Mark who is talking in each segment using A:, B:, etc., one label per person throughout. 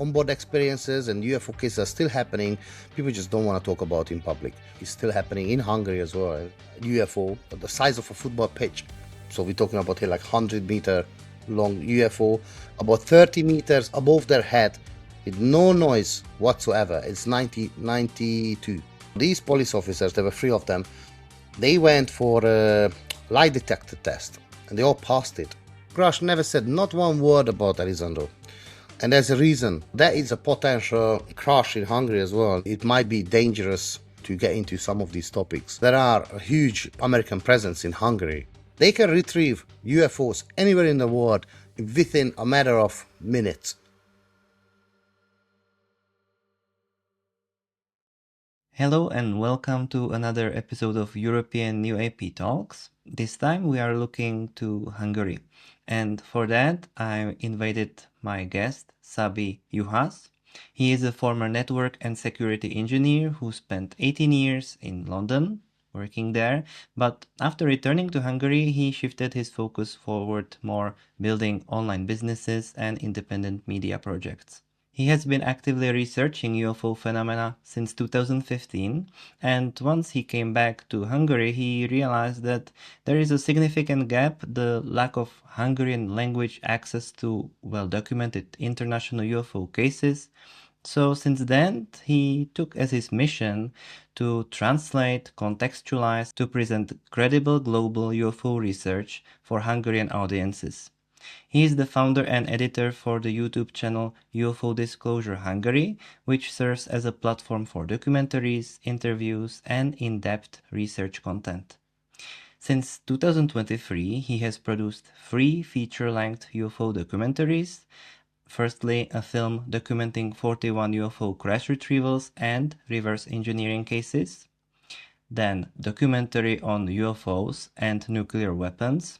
A: onboard experiences and UFO cases are still happening. People just don't want to talk about it in public. It's still happening in Hungary as well. UFO, the size of a football pitch. So we're talking about here like 100-meter long UFO, about 30 meters above their head, with no noise whatsoever. It's 92. These police officers, there were 3 of them, they went for a lie detector test and they all passed it. Crash never said not one word about Elizondo. And there's a reason. There is a potential crash in Hungary as well. It might be dangerous to get into some of these topics. There are a huge American presence in Hungary. They can retrieve UFOs anywhere in the world within a matter of minutes.
B: Hello and welcome to another episode of European UAP Talks. This time we are looking to Hungary, and for that I invited my guest Sabi Juhasz. He is a former network and security engineer who spent 18 years in London working there, but after returning to Hungary he shifted his focus forward more building online businesses and independent media projects. He has been actively researching UFO phenomena since 2015, and once he came back to Hungary, he realized that there is a significant gap, the lack of Hungarian language access to well-documented international UFO cases. So since then, he took as his mission to translate, contextualize, to present credible global UFO research for Hungarian audiences. He is the founder and editor for the YouTube channel UFO Disclosure Hungary, which serves as a platform for documentaries, interviews, and in-depth research content. Since 2023, he has produced 3 feature-length UFO documentaries. Firstly, a film documenting 41 UFO crash retrievals and reverse engineering cases. Then, documentary on UFOs and nuclear weapons.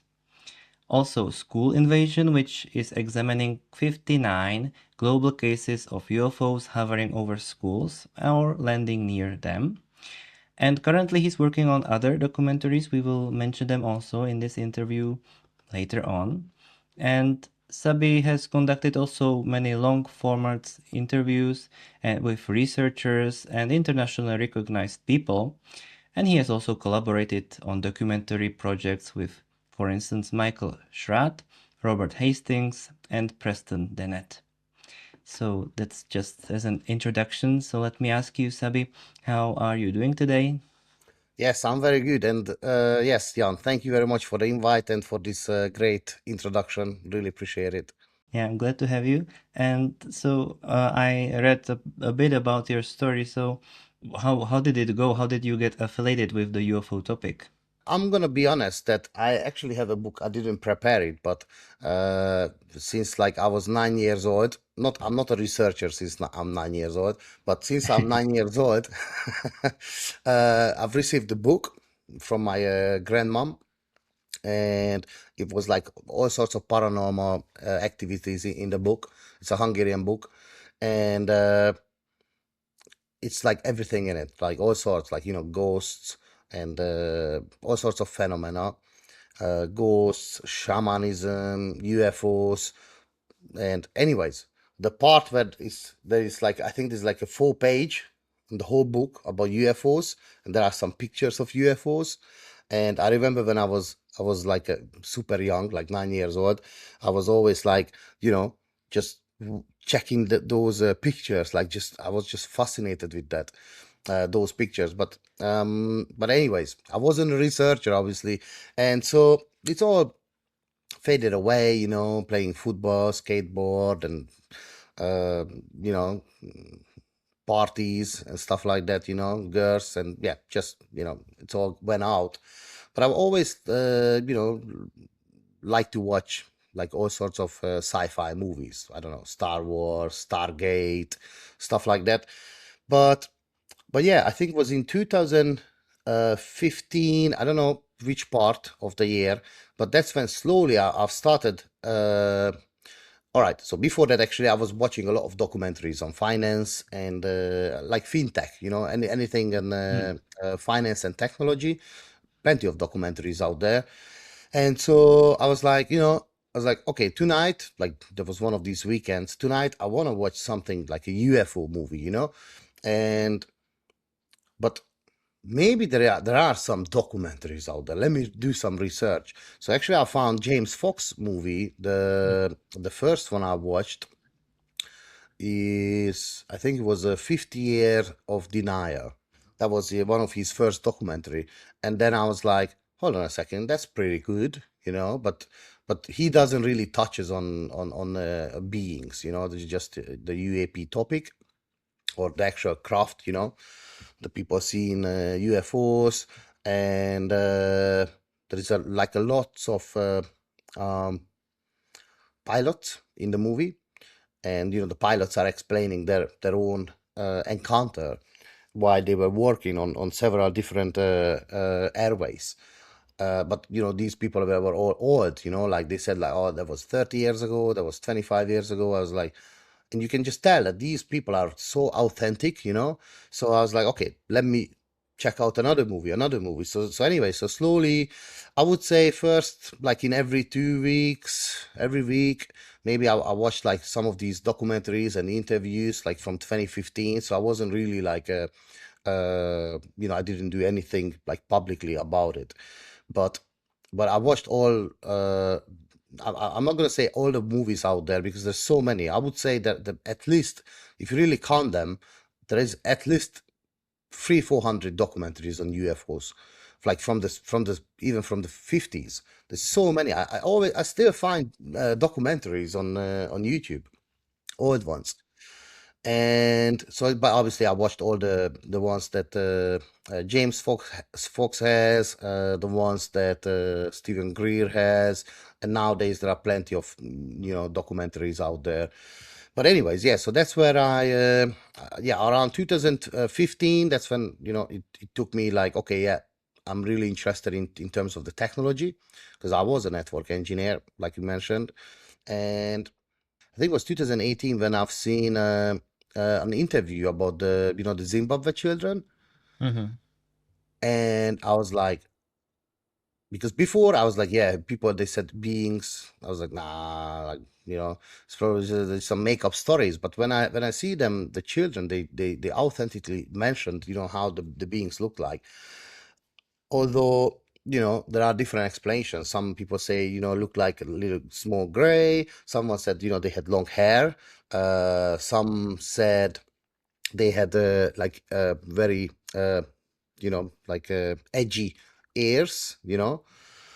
B: Also, School Invasion, which is examining 59 global cases of UFOs hovering over schools or landing near them. And currently he's working on other documentaries. We will mention them also in this interview later on. And Sabi has conducted also many long format interviews with researchers and internationally recognized people. And he has also collaborated on documentary projects with, for instance, Michael Schratt, Robert Hastings, and Preston Dennett. So that's just as an introduction. So let me ask you, Sabi, how are you doing today?
A: Yes, I'm very good. And yes, Jan, thank you very much for the invite and for this great introduction. Really appreciate it.
B: Yeah, I'm glad to have you. And so I read a bit about your story. So how did it go? How did you get affiliated with the UFO topic?
A: I'm gonna be honest that I actually have a book. I didn't prepare it, but since like I was 9 years old, not I'm not a researcher since I'm 9 years old, but since I'm 9 years old, I've received a book from my grandmom, and it was like all sorts of paranormal activities in the book. It's a Hungarian book, and it's like everything in it, like all sorts, like ghosts and all sorts of phenomena, ghosts, shamanism, UFOs, and anyways, the part where is there is like I think there's like a 4 page in the whole book about UFOs, and there are some pictures of UFOs. And I remember when I was like super young, like 9 years old, I was always like, just checking those pictures, like just I was just fascinated with that those pictures. But anyways, I wasn't a researcher obviously, and so it's all faded away, playing football, skateboard, and uh, you know parties and stuff like that, girls, and yeah, just it's all went out. But I've always like to watch like all sorts of sci-fi movies. I don't know, Star Wars, Stargate, stuff like that. But but yeah, I think it was in 2015. I don't know which part of the year, but that's when slowly I've started. All right, so before that, actually, I was watching a lot of documentaries on finance and like fintech, anything in
B: Hmm.
A: finance and technology. Plenty of documentaries out there. And so I was like, I was like, okay, tonight, like there was one of these weekends. Tonight, I want to watch something like a UFO movie, and but maybe there are some documentaries out there. Let me do some research. So actually, I found James Fox movie. The first one I watched is, I think it was a 50 year of denial. That was one of his first documentary, and then I was like, hold on a second, that's pretty good, but he doesn't really touches on beings, this is just the UAP topic or the actual craft, the people seeing UFOs, and there is like a lots of um, pilots in the movie, and the pilots are explaining their own encounter while they were working on several different airways. But these people were all old, like they said, like, oh, that was 30 years ago, that was 25 years ago. I was like, and you can just tell that these people are so authentic, so I was like, okay, let me check out another movie. So anyway, so slowly, I would say first, like in every 2 weeks, every week, maybe I watched like some of these documentaries and interviews like from 2015. So I wasn't really like I didn't do anything like publicly about it, but I watched all. I'm not gonna say all the movies out there because there's so many. I would say that at least, if you really count them, there is at least 300-400 documentaries on UFOs, like from the even from the 50s. There's so many. I still find documentaries on YouTube, old ones. And so, but obviously, I watched all the ones that James Fox has, the ones that Stephen Greer has, and nowadays there are plenty of documentaries out there. But anyways, yeah. So that's where yeah, around 2015. That's when it took me like, okay, yeah, I'm really interested in terms of the technology because I was a network engineer, like you mentioned, and I think it was 2018 when I've seen an interview about the Zimbabwe children,
B: Mm-hmm.
A: and I was like, because before I was like, yeah, people they said beings. I was like, nah, like it's probably just, there's some make up stories. But when I see them, the children, they authentically mentioned how the beings look like. Although there are different explanations. Some people say look like a little small gray. Someone said they had long hair. Some said they had like very like edgy ears.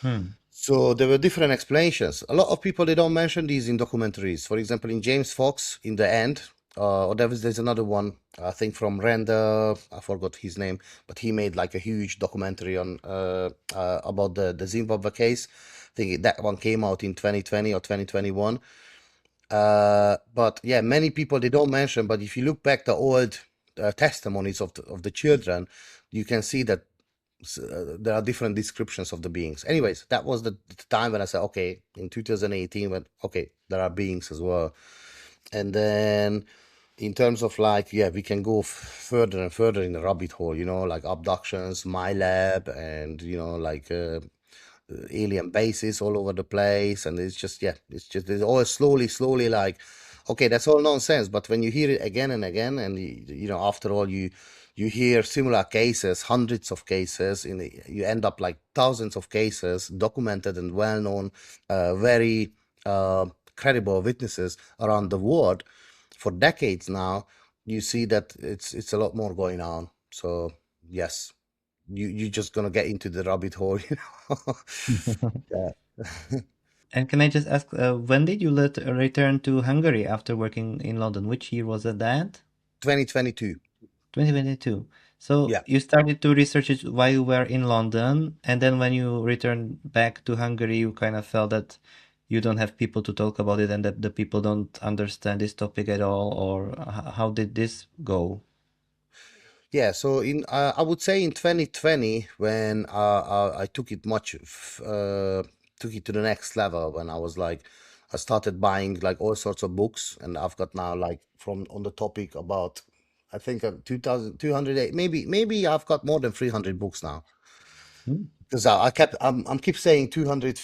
B: Hmm.
A: So there were different explanations. A lot of people they don't mention these in documentaries. For example, in James Fox, in the end, or there's another one I think from Randa. I forgot his name, but he made like a huge documentary on about the Zimbabwe case. I think that one came out in 2020 or 2021. But yeah, many people they don't mention. But if you look back the old testimonies of the children, you can see that there are different descriptions of the beings. Anyways, that was the time when I said, okay, in 2018, when okay, there are beings as well. And then in terms of like, yeah, we can go further and further in the rabbit hole, like abductions, my lab, and like alien bases all over the place. And it's just, yeah, it's all slowly like, okay, that's all nonsense. But when you hear it again and again, and after all, you hear similar cases, hundreds of cases, you end up like thousands of cases documented and well known, very credible witnesses around the world for decades now. You see that it's a lot more going on. So yes, you're just gonna get into the rabbit hole, Yeah.
B: And can I just ask, when did you return to Hungary after working in London? Which year was it that?
A: 2022.
B: 2022. So
A: Yeah.
B: you started to research it while you were in London, and then when you returned back to Hungary, you kind of felt that you don't have people to talk about it and that the people don't understand this topic at all, or how did this go?
A: Yeah, so I would say in 2020 when I took it took it to the next level when I was like I started buying like all sorts of books, and I've got now like from on the topic about I think 2,208, maybe I've got more than 300 books now
B: Hmm.
A: because I'm keep saying 200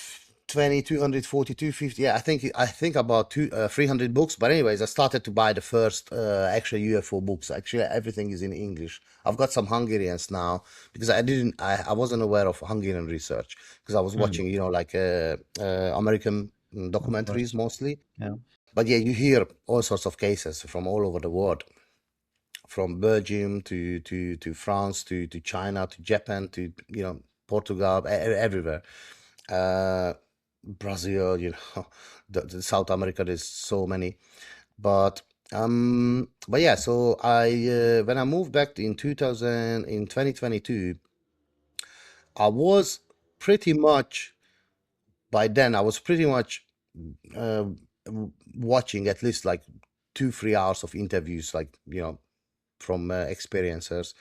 A: 20, 240, 250. Yeah, I think about 300 books. But anyways, I started to buy the first actual UFO books. Actually, everything is in English. I've got some Hungarians now because I wasn't aware of Hungarian research because I was
B: Mm,
A: watching, like American
B: of
A: documentaries
B: course.
A: mostly.
B: Yeah.
A: But yeah, you hear all sorts of cases from all over the world, from Belgium to France to China to Japan to Portugal, everywhere. Uh, Brazil, the South America. There's so many, but yeah. So I when I moved back in 2022, I was pretty much by then I was pretty much uh, watching at least like 2 3 hours of interviews, like from experiencers,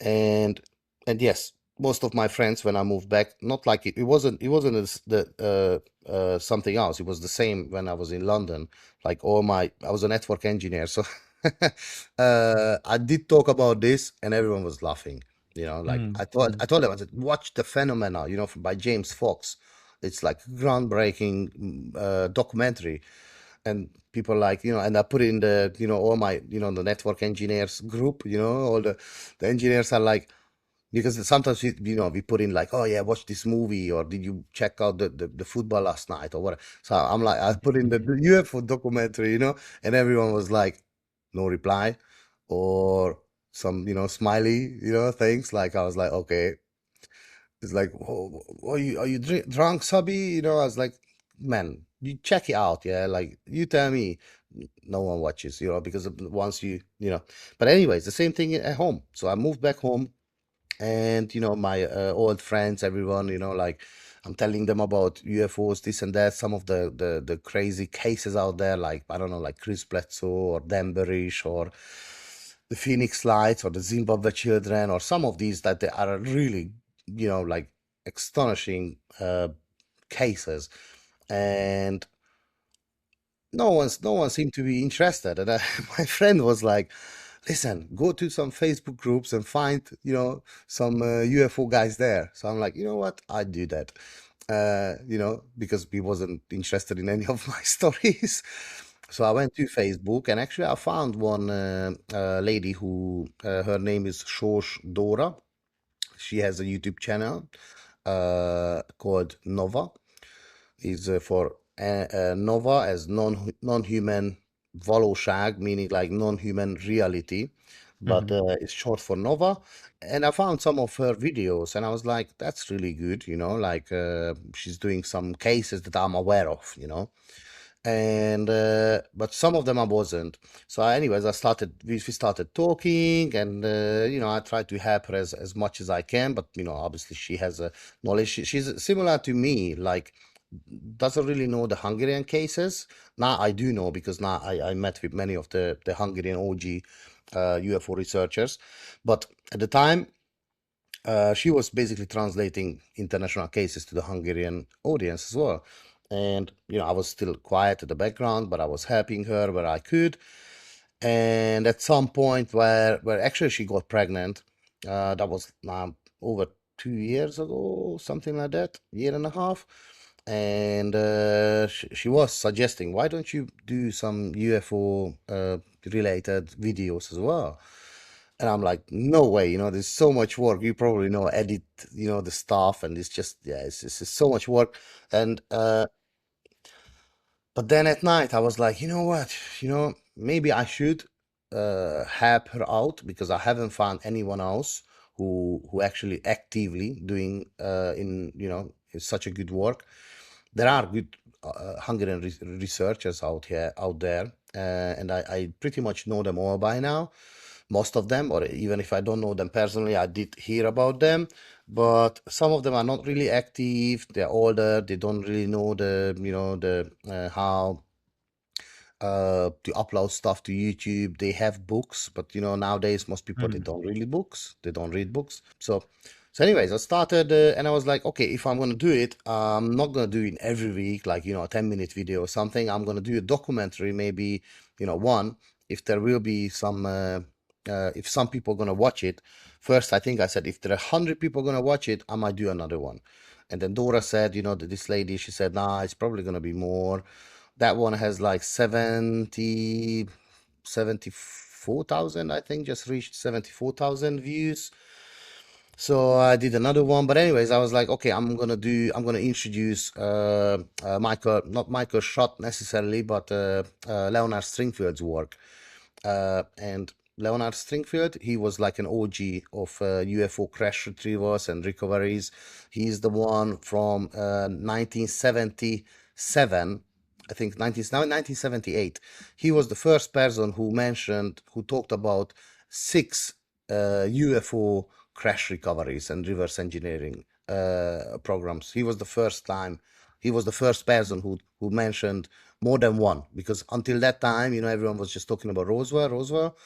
A: and yes, most of my friends when I moved back, not like it wasn't something else. It was the same when I was in London. Like I was a network engineer, so I did talk about this, and everyone was laughing. Like
B: Mm,
A: I
B: mm,
A: told them, I said, watch the phenomena, by James Fox. It's like groundbreaking documentary, and people like and I put it in the all my the network engineers group, all the engineers are like, because sometimes we put in like, oh yeah, watch this movie, or did you check out the football last night or what. So I'm like, I put in the UFO documentary, and everyone was like, no reply, or some smiley things. Like I was like, okay. It's like, oh, are you drunk, Sabi? I was like, man, you check it out, yeah. Like you tell me, no one watches, because once But anyways, the same thing at home. So I moved back home, and my old friends, everyone, like I'm telling them about UFOs, this and that. Some of the crazy cases out there, like I don't know, like Chris Bledsoe or Denverish or the Phoenix Lights or the Zimbabwe Children, or some of these that they are really like astonishing cases, and no one seemed to be interested. And my friend was like, listen, go to some Facebook groups and find some UFO guys there. So I'm like, you know what, I'd do that. Because he wasn't interested in any of my stories. So I went to Facebook, and actually I found one lady who her name is Shosh Dora. She has a YouTube channel called Nova. Is for Nova as non-human valóság, meaning like non-human reality, but
B: mhm.
A: it's short for Nova. And I found some of her videos, and I was like, that's really good, like she's doing some cases that I'm aware of, and but some of them I wasn't. So anyways, we started talking, and I tried to help her as much as I can, but obviously she has a knowledge. She's similar to me, like doesn't really know the Hungarian cases. Now I do know, because now I met with many of the Hungarian OG UFO researchers, but at the time she was basically translating international cases to the Hungarian audience as well. And I was still quiet at the background, but I was helping her where I could. And at some point where actually she got pregnant, that was over 2 years ago, something like that, year and a half. And she was suggesting, why don't you do some UFO related videos as well? And I'm like, no way, there's so much work. You probably know, edit, the stuff, and it's just, yeah, it's just so much work. And but then at night, I was like, you know what? Maybe I should help her out, because I haven't found anyone else who actually actively doing in such a good work. There are good Hungarian researchers out there, and I pretty much know them all by now, most of them, or even if I don't know them personally, I did hear about them. But some of them are not really active. They're older. They don't really know the how to upload stuff to YouTube. They have books, but nowadays most people, they
B: Mm,
A: don't really books. They don't read books. So anyways, I started, and I was like, okay, if I'm gonna do it, I'm not gonna do it every week, like a 10-minute video or something. I'm gonna do a documentary, maybe one, if there will be some. If some people are gonna watch it, first I think I said if there are 100 people gonna watch it, I might do another one. And then Dora said, this lady, she said, nah, it's probably gonna be more. That one has like 74,000, I think, just reached 74,000 views. So I did another one, but anyways, I was like, okay, I'm gonna introduce Michael, not Michael Schott necessarily, but Leonard Stringfield's work. And Leonard Stringfield, he was like an OG of UFO crash retrievals and recoveries. He's the one from 1977, I think 1978. He was the first person who talked about six UFO crash recoveries and reverse engineering programs. He was the first person who mentioned more than one, because until that time, everyone was just talking about Roswell.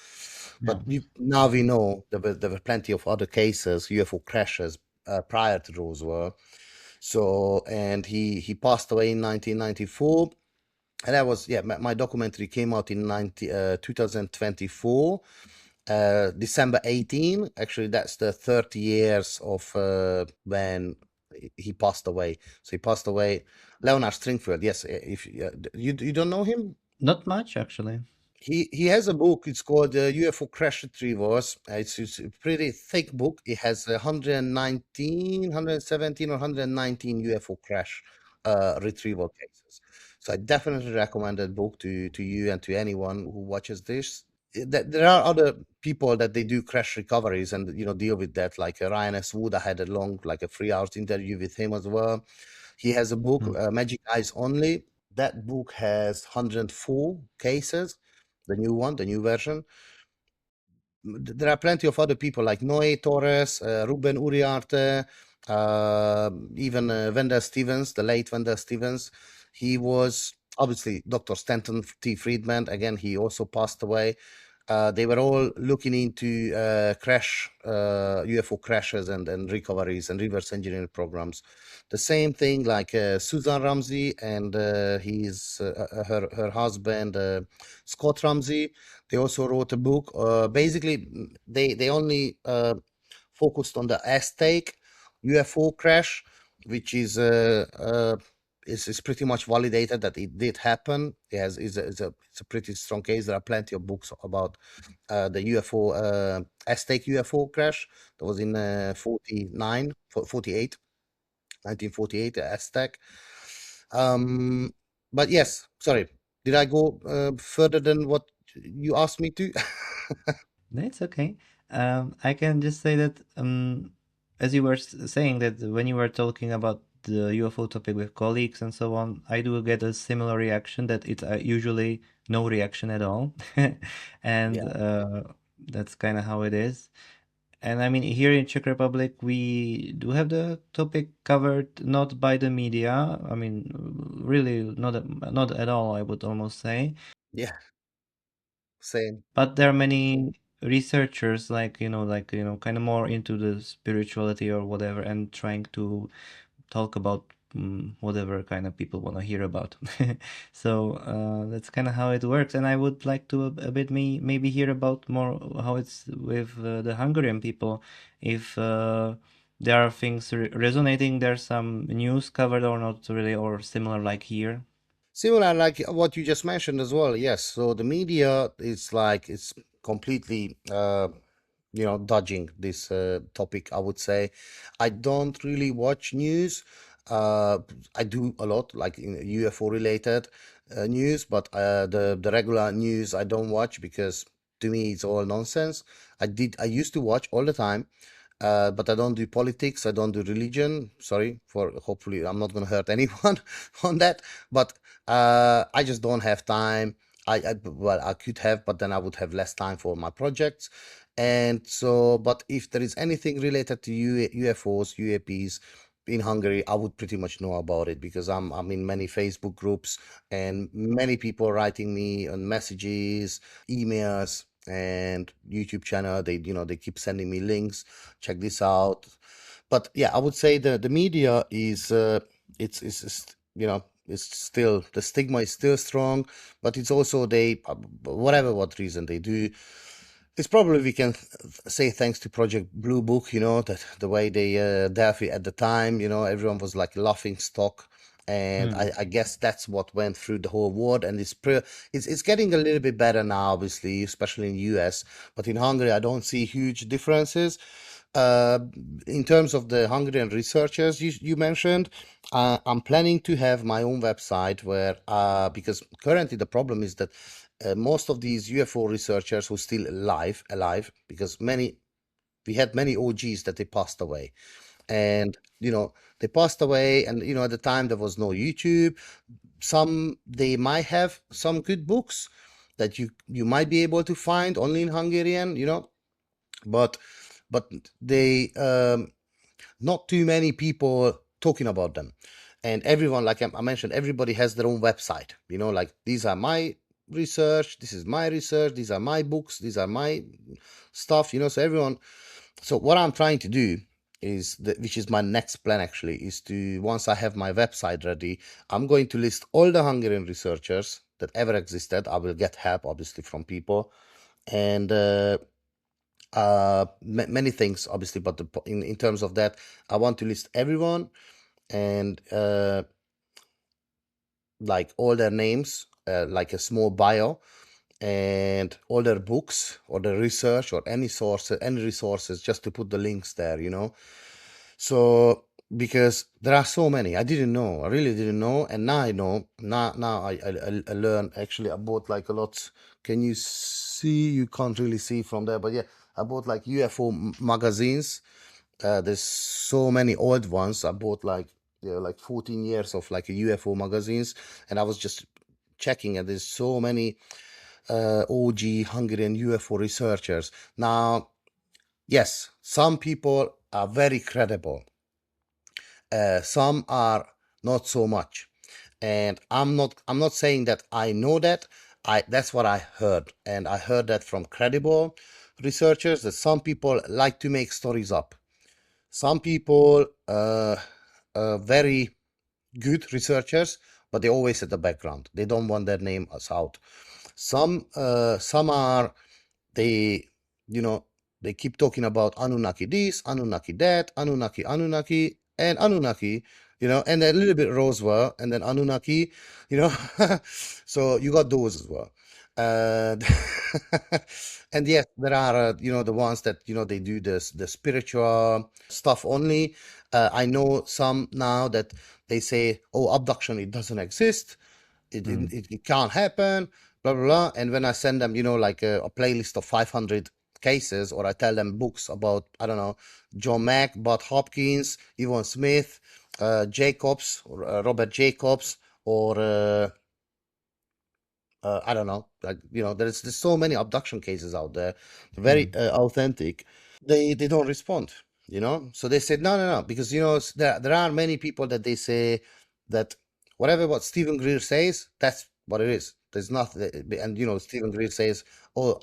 B: Yeah.
A: But now we know there were plenty of other cases, UFO crashes prior to Roswell. So, and he passed away in 1994. And that was, yeah, my documentary came out in 2024, December 18. Actually, that's the 30 years of when he passed away. So he passed away. Leonard Stringfield, yes. If you don't know him,
B: Not much, actually.
A: he has a book. It's called UFO Crash Retrievals. It's a pretty thick book. It has 119, 117 or 119 UFO crash retrieval cases. So I definitely recommend that book to you and to anyone who watches this. There are other people that they do crash recoveries and deal with that, like Ryan S. Wood. I had a long, like a 3 hours interview with him as well. He has a book,
B: Mm.
A: Magic Eyes Only. That book has 104 cases, the new one, the new version. There are plenty of other people like Noe Torres, Ruben Uriarte, even Wendell Stevens, the late Wendell Stevens. He was obviously Dr. Stanton T. Friedman. Again, he also passed away. They were all looking into UFO crashes and recoveries and reverse engineering programs. The same thing like Susan Ramsey and her husband Scott Ramsey. They also wrote a book. Basically, they only focused on the Aztec UFO crash, which is pretty much validated that it did happen. It has it's a pretty strong case. There are plenty of books about the UFO Aztec UFO crash that was in 48, 1948, Aztec. Um, but yes, sorry, did I go further than what you asked me to?
B: That's okay. I can just say that, as you were saying that when you were talking about the UFO topic with colleagues and so on, I do get a similar reaction that it's usually no reaction at all. And
A: Yeah.
B: that's kind of how it is. And I mean, here in Czech Republic, we do have the topic covered not by the media. I mean, really not at all, I would almost say.
A: Yeah, same.
B: But there are many researchers, like, kind of more into the spirituality or whatever, and trying to talk about whatever kind of people want to hear about. So that's kind of how it works. And I would like to a bit maybe hear about more how it's with the Hungarian people. If there are things resonating, there's some news covered or not really, or similar like here.
A: Similar like what you just mentioned as well. Yes. So the media is like it's completely dodging this topic, I would say. I don't really watch news. Uh, I do a lot like in UFO related news, but the regular news I don't watch because to me it's all nonsense. I used to watch all the time. But I don't do politics. I don't do religion. Sorry for hopefully I'm not going to hurt anyone on that. But I just don't have time. Well, I could have, but then I would have less time for my projects. And so, but if there is anything related to UFOs, UAPs in Hungary, I would pretty much know about it because I'm in many Facebook groups and many people writing me on messages, emails, and YouTube channel. They keep sending me links. Check this out. But yeah, I would say the media is it's it's still the stigma is still strong, but it's also they whatever what reason they do. It's probably we can say thanks to Project Blue Book, that the way they Delphi at the time, everyone was like laughing stock, and
B: Mm.
A: I guess that's what went through the whole world, and it's getting a little bit better now, obviously, especially in US, but in Hungary I don't see huge differences. Uh, in terms of the Hungarian researchers you mentioned, I'm planning to have my own website where, because currently the problem is that most of these UFO researchers who still alive, because we had many OGs that they passed away, and they passed away, and at the time there was no YouTube. Some they might have some good books that you might be able to find only in Hungarian, but but they not too many people talking about them, and everyone, like I mentioned, everybody has their own website, like these are my research, this is my research, these are my books, these are my stuff, so everyone. So what I'm trying to do is that, which is my next plan actually, is to, once I have my website ready, I'm going to list all the Hungarian researchers that ever existed. I will get help obviously from people, and many things obviously, but in terms of that, I want to list everyone, and like all their names, like a small bio, and all their books or the research or any source, any resources, just to put the links there, so because there are so many, I really didn't know, and now I know. Now I learn. Actually, I bought like a lot. Can you see? You can't really see from there, but yeah, I bought like UFO magazines. There's so many old ones. I bought like, like 14 years of like a UFO magazines, and I was just checking, and there's so many OG Hungarian UFO researchers. Now, yes, some people are very credible. Some are not so much, and I'm not saying that I know that. That's what I heard, and I heard that from credible researchers, that some people like to make stories up. Some people, very good researchers, but they always at the background. They don't want their name us out. Some are, they, you know, they keep talking about Anunnaki this, Anunnaki that, Anunnaki, and Anunnaki, and a little bit Roswell, and then Anunnaki, you know. So you got those as well. And and yes, there are, the ones that, they do this the spiritual stuff only. I know some now that they say, oh, abduction, it doesn't exist,
B: Mm.
A: it can't happen, blah blah blah. And when I send them, like a playlist of 500 cases, or I tell them books about, I don't know, John Mack, Bud Hopkins, Yvonne Smith, Jacobs, or Robert Jacobs, or I don't know, like, there's so many abduction cases out there, very
B: Mm.
A: authentic. They don't respond, so they said, no, no, no, because there are many people that they say that whatever what Stephen Greer says, that's what it is. There's nothing. And Stephen Greer says, oh,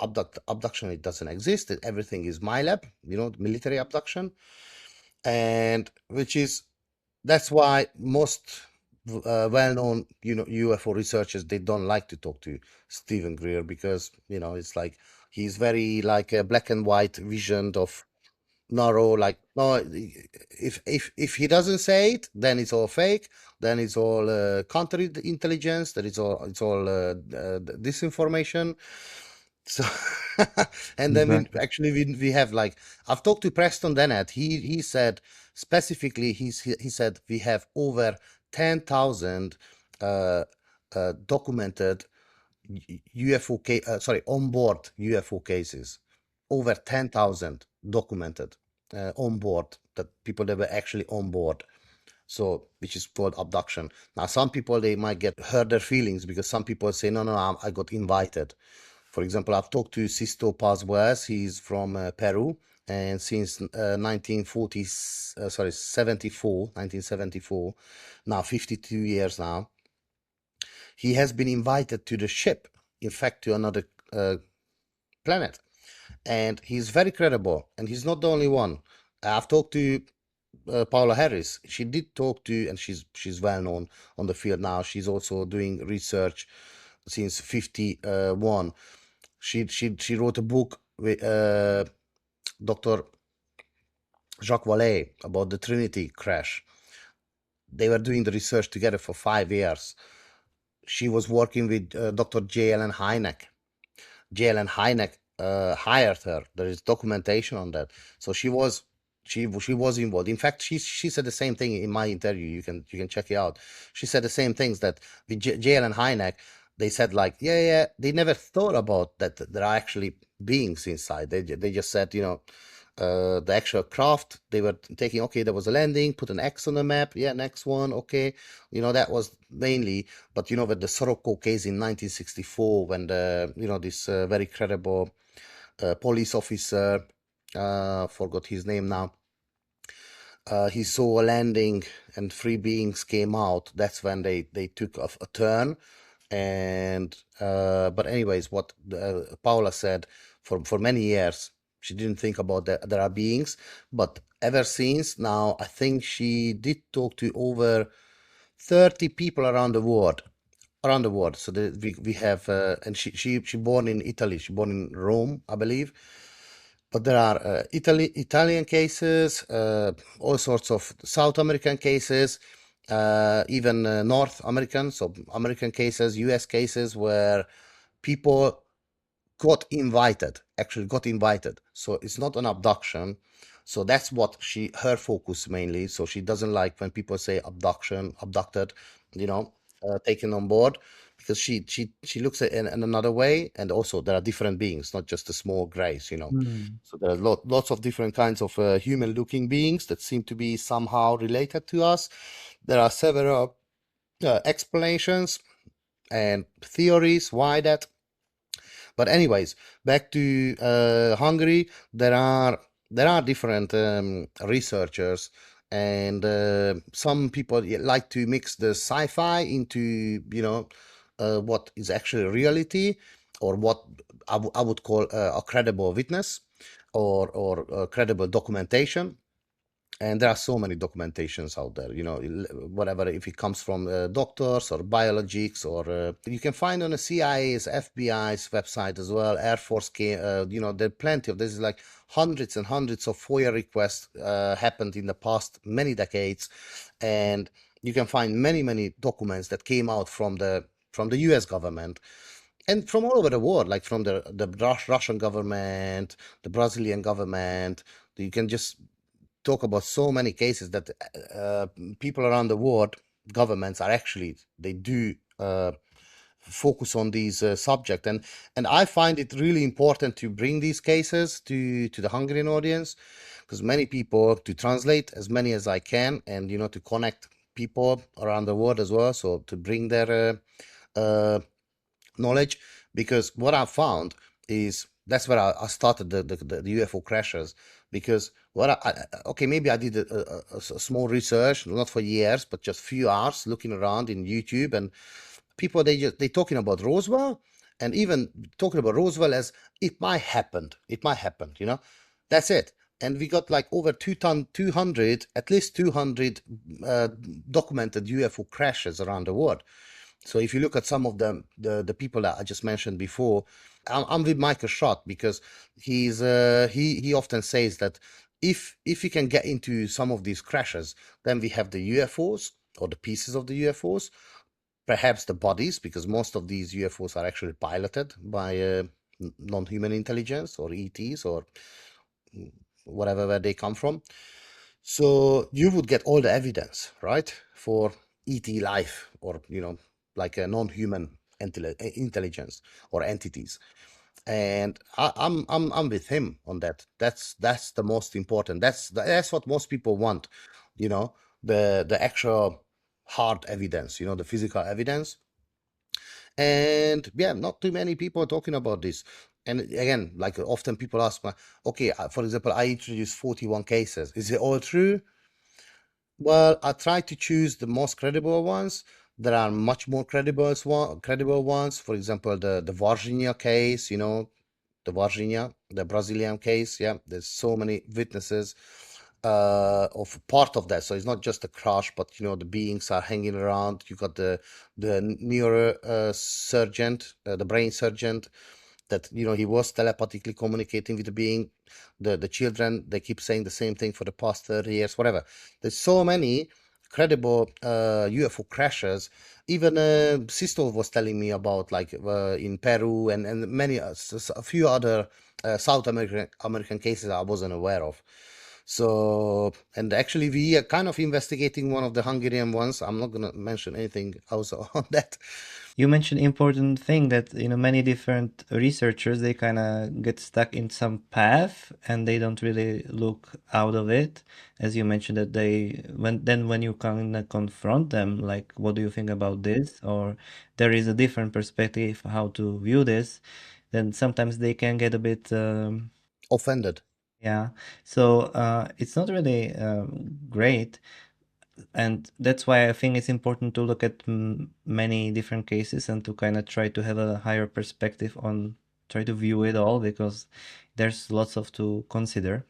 A: abduction, it doesn't exist, that everything is my lab, military abduction. And which is, that's why most well-known, UFO researchers, they don't like to talk to Stephen Greer, because it's like he's very like a black and white vision of narrow, like, no, if he doesn't say it, then it's all fake, then it's all counter intelligence, that it's all disinformation. So and then
B: Exactly.
A: we have like, I've talked to Preston Dennett. He said specifically, he said we have over 10,000 uh, documented onboard UFO cases, over 10,000 documented on board, that people that were actually on board. So, which is called abduction. Now, some people, they might get hurt their feelings, because some people say, no, no, I got invited. For example, I've talked to Sisto Paz Bues. He's from Peru, and since 1940, 1974, now 52 years now, he has been invited to the ship, in fact, to another planet. And he's very credible, and he's not the only one. I've talked to Paula Harris. She did talk to, and she's well known on the field now. She's also doing research since 51. She wrote a book with Dr. Jacques Vallée about the Trinity crash. They were doing the research together for 5 years. She was working with Dr. J. Allen Hynek. J. Allen Hynek hired her. There is documentation on that. So she was involved. In fact, she said the same thing in my interview. You can check it out. She said the same things that with J. Allen Hynek, they said like, yeah, they never thought about that there are actually beings inside. They just said, the actual craft, they were taking, okay, there was a landing, put an X on the map, yeah, next one, okay. That was mainly, but with the Soroco case in 1964, when this very credible police officer, forgot his name now, he saw a landing and three beings came out. That's when they took a turn. And but anyways, what Paula said, for many years she didn't think about that there are beings, but ever since now, I think she did talk to over 30 people around the world. So we have and she born in Italy. She born in Rome, I believe. But there are Italian cases, all sorts of South American cases, even North American, so American cases, US cases, where people actually got invited. So it's not an abduction. So that's what her focus mainly. So she doesn't like when people say abducted, taken on board, because she looks at it in another way. And also there are different beings, not just the small grays.
B: Mm.
A: So there are lots of different kinds of human looking beings that seem to be somehow related to us. There are several explanations and theories why that. But anyways, back to Hungary, there are different researchers, and some people like to mix the sci-fi into what is actually reality, or what I would call a credible witness, or credible documentation. And there are so many documentations out there, whatever, if it comes from doctors or biologics, or you can find on the CIA's, FBI's website as well, Air Force, there are plenty of, there's like hundreds and hundreds of FOIA requests happened in the past many decades. And you can find many, many documents that came out from the US government and from all over the world, like from the Russian government, the Brazilian government. You can just talk about so many cases that people around the world, governments are actually, they do focus on these subject. And I find it really important to bring these cases to the Hungarian audience, because many people, to translate as many as I can, and to connect people around the world as well, so to bring their knowledge. Because what I found is, that's where I started the UFO crashes. Because okay, maybe I did a small research, not for years, but just few hours looking around in YouTube, and people, they talking about Roswell, and even talking about Roswell as it might happen, that's it. And we got like over 200, at least 200 documented UFO crashes around the world. So if you look at some of them, the people that I just mentioned before, I'm with Michael Schott, because he often says that if you can get into some of these crashes, then we have the UFOs, or the pieces of the UFOs, perhaps the bodies, because most of these UFOs are actually piloted by non-human intelligence, or ETs, or whatever, where they come from. So you would get all the evidence, right, for ET life, or like a non-human intelligence or entities. And I'm with him on that. That's the most important. That's what most people want, the actual hard evidence, the physical evidence. And yeah, not too many people are talking about this. And again, like often people ask me, okay, for example, I introduced 41 cases. Is it all true? Well, I try to choose the most credible ones. There are much more credible ones. For example, the Virginia case, the Virginia, the Brazilian case. Yeah, there's so many witnesses of part of that. So it's not just a crash, but the beings are hanging around. You got the neuro surgeon, the brain surgeon, that he was telepathically communicating with the being. The children, they keep saying the same thing for the past 30 years, whatever. There's so many credible UFO crashes. Even Sisto was telling me about, like, in Peru, and many a few other South American cases I wasn't aware of. So, and actually, we are kind of investigating one of the Hungarian ones. I'm not gonna mention anything else on that.
B: You mentioned important thing that many different researchers, they kind of get stuck in some path and they don't really look out of it. As you mentioned that when you kind of confront them, like, what do you think about this, or there is a different perspective how to view this, then sometimes they can get a bit
A: Offended.
B: yeah. So it's not really great, and that's why I think it's important to look at many different cases and to kind of try to have a higher perspective on, try to view it all, because there's lots of to consider.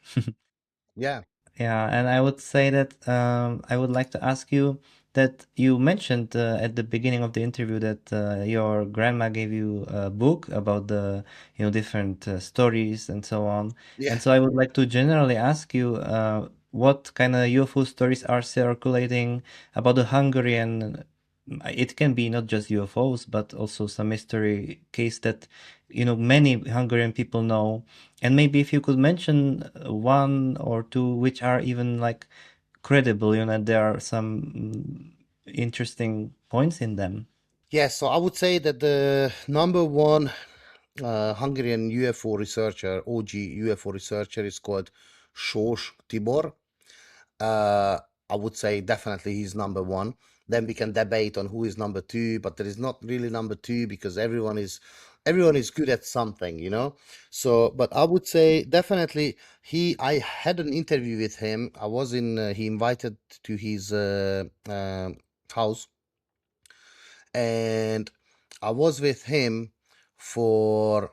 A: Yeah.
B: Yeah, and I would say that I would like to ask you that you mentioned at the beginning of the interview that your grandma gave you a book about the different stories and so on.
A: Yeah.
B: And so I would like to generally ask you what kind of UFO stories are circulating about the Hungarian. It can be not just UFOs, but also some mystery case that many Hungarian people know, and maybe if you could mention one or two which are even like credible, there are some interesting points in them.
A: Yeah, so I would say that the number one Hungarian UFO researcher, OG UFO researcher, is called Sós Tibor. Uh, I would say definitely he's number one. Then we can debate on who is number two, but there is not really number two because everyone is good at something. So, but I would say definitely I had an interview with him. I was in. He invited to his house, and I was with him for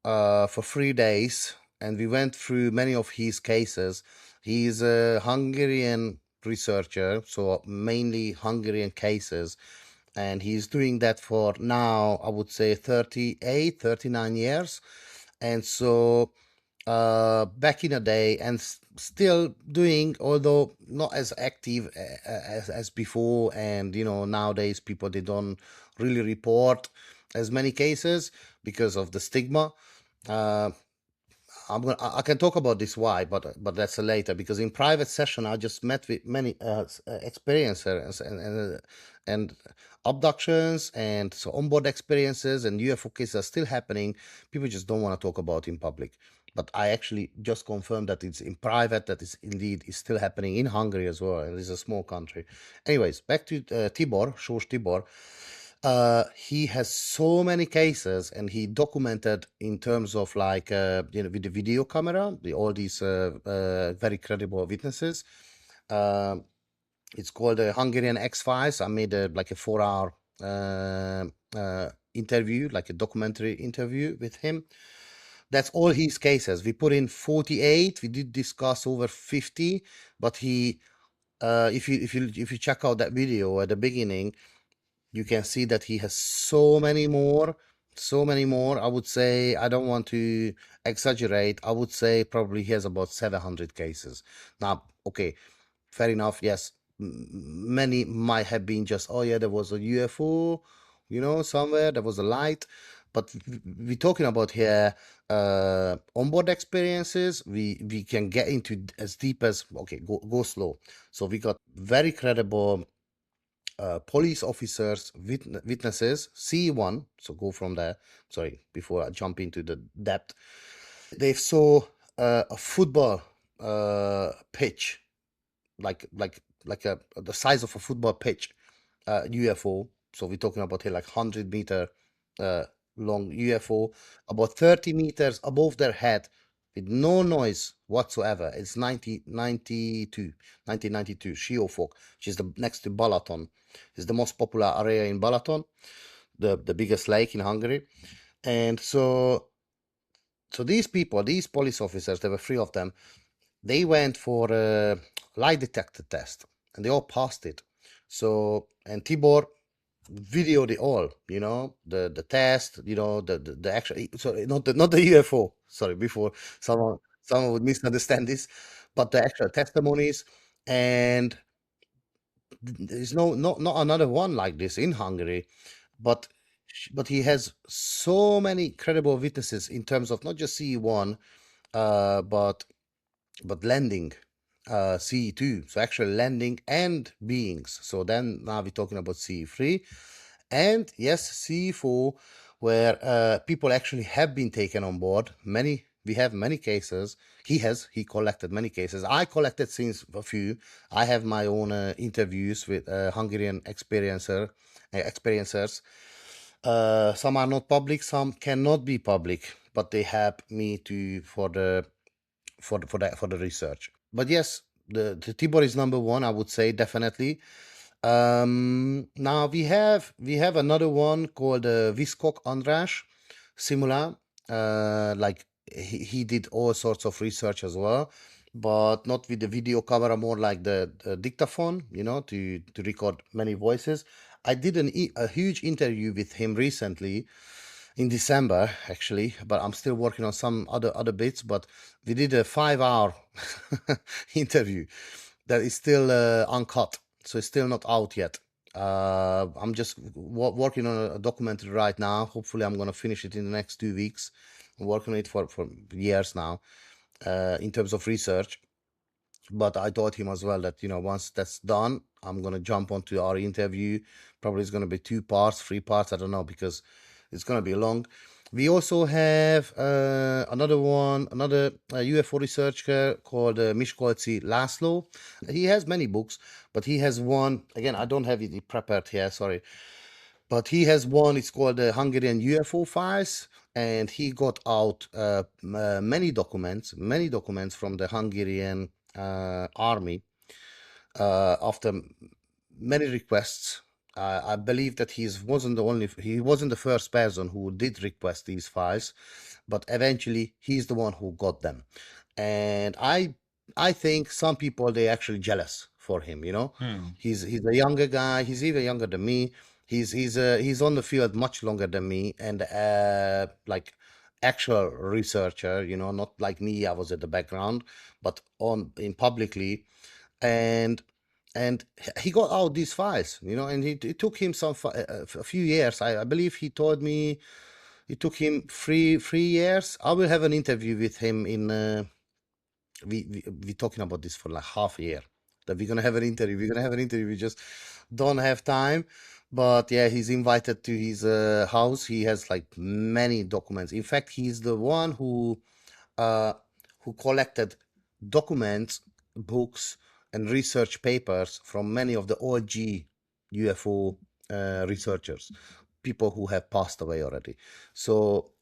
A: 3 days, and we went through many of his cases. He's a Hungarian researcher, so mainly Hungarian cases, and he's doing that for now, I would say 38, 39 years. And so back in the day, and still doing, although not as active as before. And nowadays people, they don't really report as many cases because of the stigma. uh, I can talk about this why, but that's a later, because in private session I just met with many experiencers, and abductions, and so onboard experiences, and UFO cases are still happening. People just don't want to talk about in public. But I actually just confirmed that it's in private, that is still happening in Hungary as well, and it's a small country. Anyways, back to Tibor, Sós Tibor. He has so many cases, and he documented in terms of, like, with the video camera, all these very credible witnesses. Uh, it's called the Hungarian X-Files. I made like a 4-hour interview, like a documentary interview with him. That's all his cases. We put in 48. We did discuss over 50, but if you check out that video at the beginning, you can see that he has so many more, so many more. I would say, I don't want to exaggerate, I would say probably he has about 700 cases. Now, okay, fair enough, yes, many might have been just, oh yeah, there was a UFO, somewhere, there was a light. But we're talking about here onboard experiences. We can get into as deep as, okay, go slow. So we got very credible police officers, witnesses, C1. So go from there. Sorry, before I jump into the depth. They saw a football pitch, like the size of a football pitch, UFO. So we're talking about here like 100-meter uh, long UFO, about 30 meters above their head, with no noise whatsoever. It's 1992, Siófok, which is the next to Balaton. It's the most popular area in Balaton, the biggest lake in Hungary. And so these people, these police officers, there were three of them, they went for a lie detector test, and they all passed it. So, and Tibor, videoed it all, the test, the actual, sorry, not the UFO, sorry, before someone would misunderstand this, but the actual testimonies. And there's not another one like this in Hungary, but he has so many credible witnesses in terms of not just CE1, but landing, CE2, so actually landing and beings. So then now we're talking about CE3, and yes, CE4, where people actually have been taken on board. We have many cases. He collected many cases. I collected since a few. I have my own interviews with Hungarian experiencers. Some are not public, some cannot be public, but they help me to for the research. But yes, the Tibor is number one, I would say, definitely. Now we have another one called Viskok András Simula. Like he did all sorts of research as well, but not with the video camera, more like the dictaphone, to record many voices. I did a huge interview with him recently in December, actually, but I'm still working on some other bits. But we did a 5 hour interview that is still uncut, so it's still not out yet. I'm just working on a documentary right now. Hopefully, I'm gonna finish it in the next 2 weeks. I'm working on it for years now, in terms of research. But I told him as well that, once that's done, I'm gonna jump onto our interview. Probably it's gonna be 2 parts, 3 parts, I don't know, because it's gonna be long. We also have another UFO researcher called Miskolci László. He has many books, but he has one, again, I don't have it prepared here, sorry. But he has one, it's called the Hungarian UFO files, and he got out many documents from the Hungarian army after many requests. I believe that he wasn't the first person who did request these files, but eventually he's the one who got them. And I think some people, they actually jealous for him.
B: Hmm.
A: He's a younger guy. He's even younger than me. He's on the field much longer than me, and like actual researcher, not like me. I was at the background, but on in publicly. And and he got out these files, and it took him a few years. I believe he told me it took him three years. I will have an interview with him in we talking about this for like half a year, that we're gonna have an interview. We just don't have time. But yeah, he's invited to his house. He has like many documents. In fact, he's the one uh, who collected documents, books, and research papers from many of the OG UFO researchers, people who have passed away already. So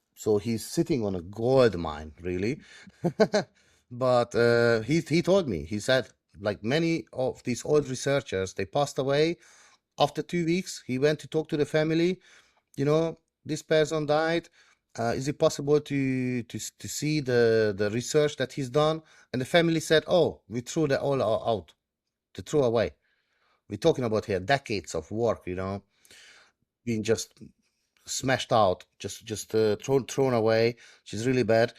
A: he's sitting on a gold mine, really. But he told me, he said, like many of these old researchers, they passed away. After 2 weeks, he went to talk to the family. This person died. Is it possible to see the research that he's done? And the family said, "Oh, we threw that all out, to throw away." We're talking about here decades of work, being just smashed out, just thrown away, which is really bad.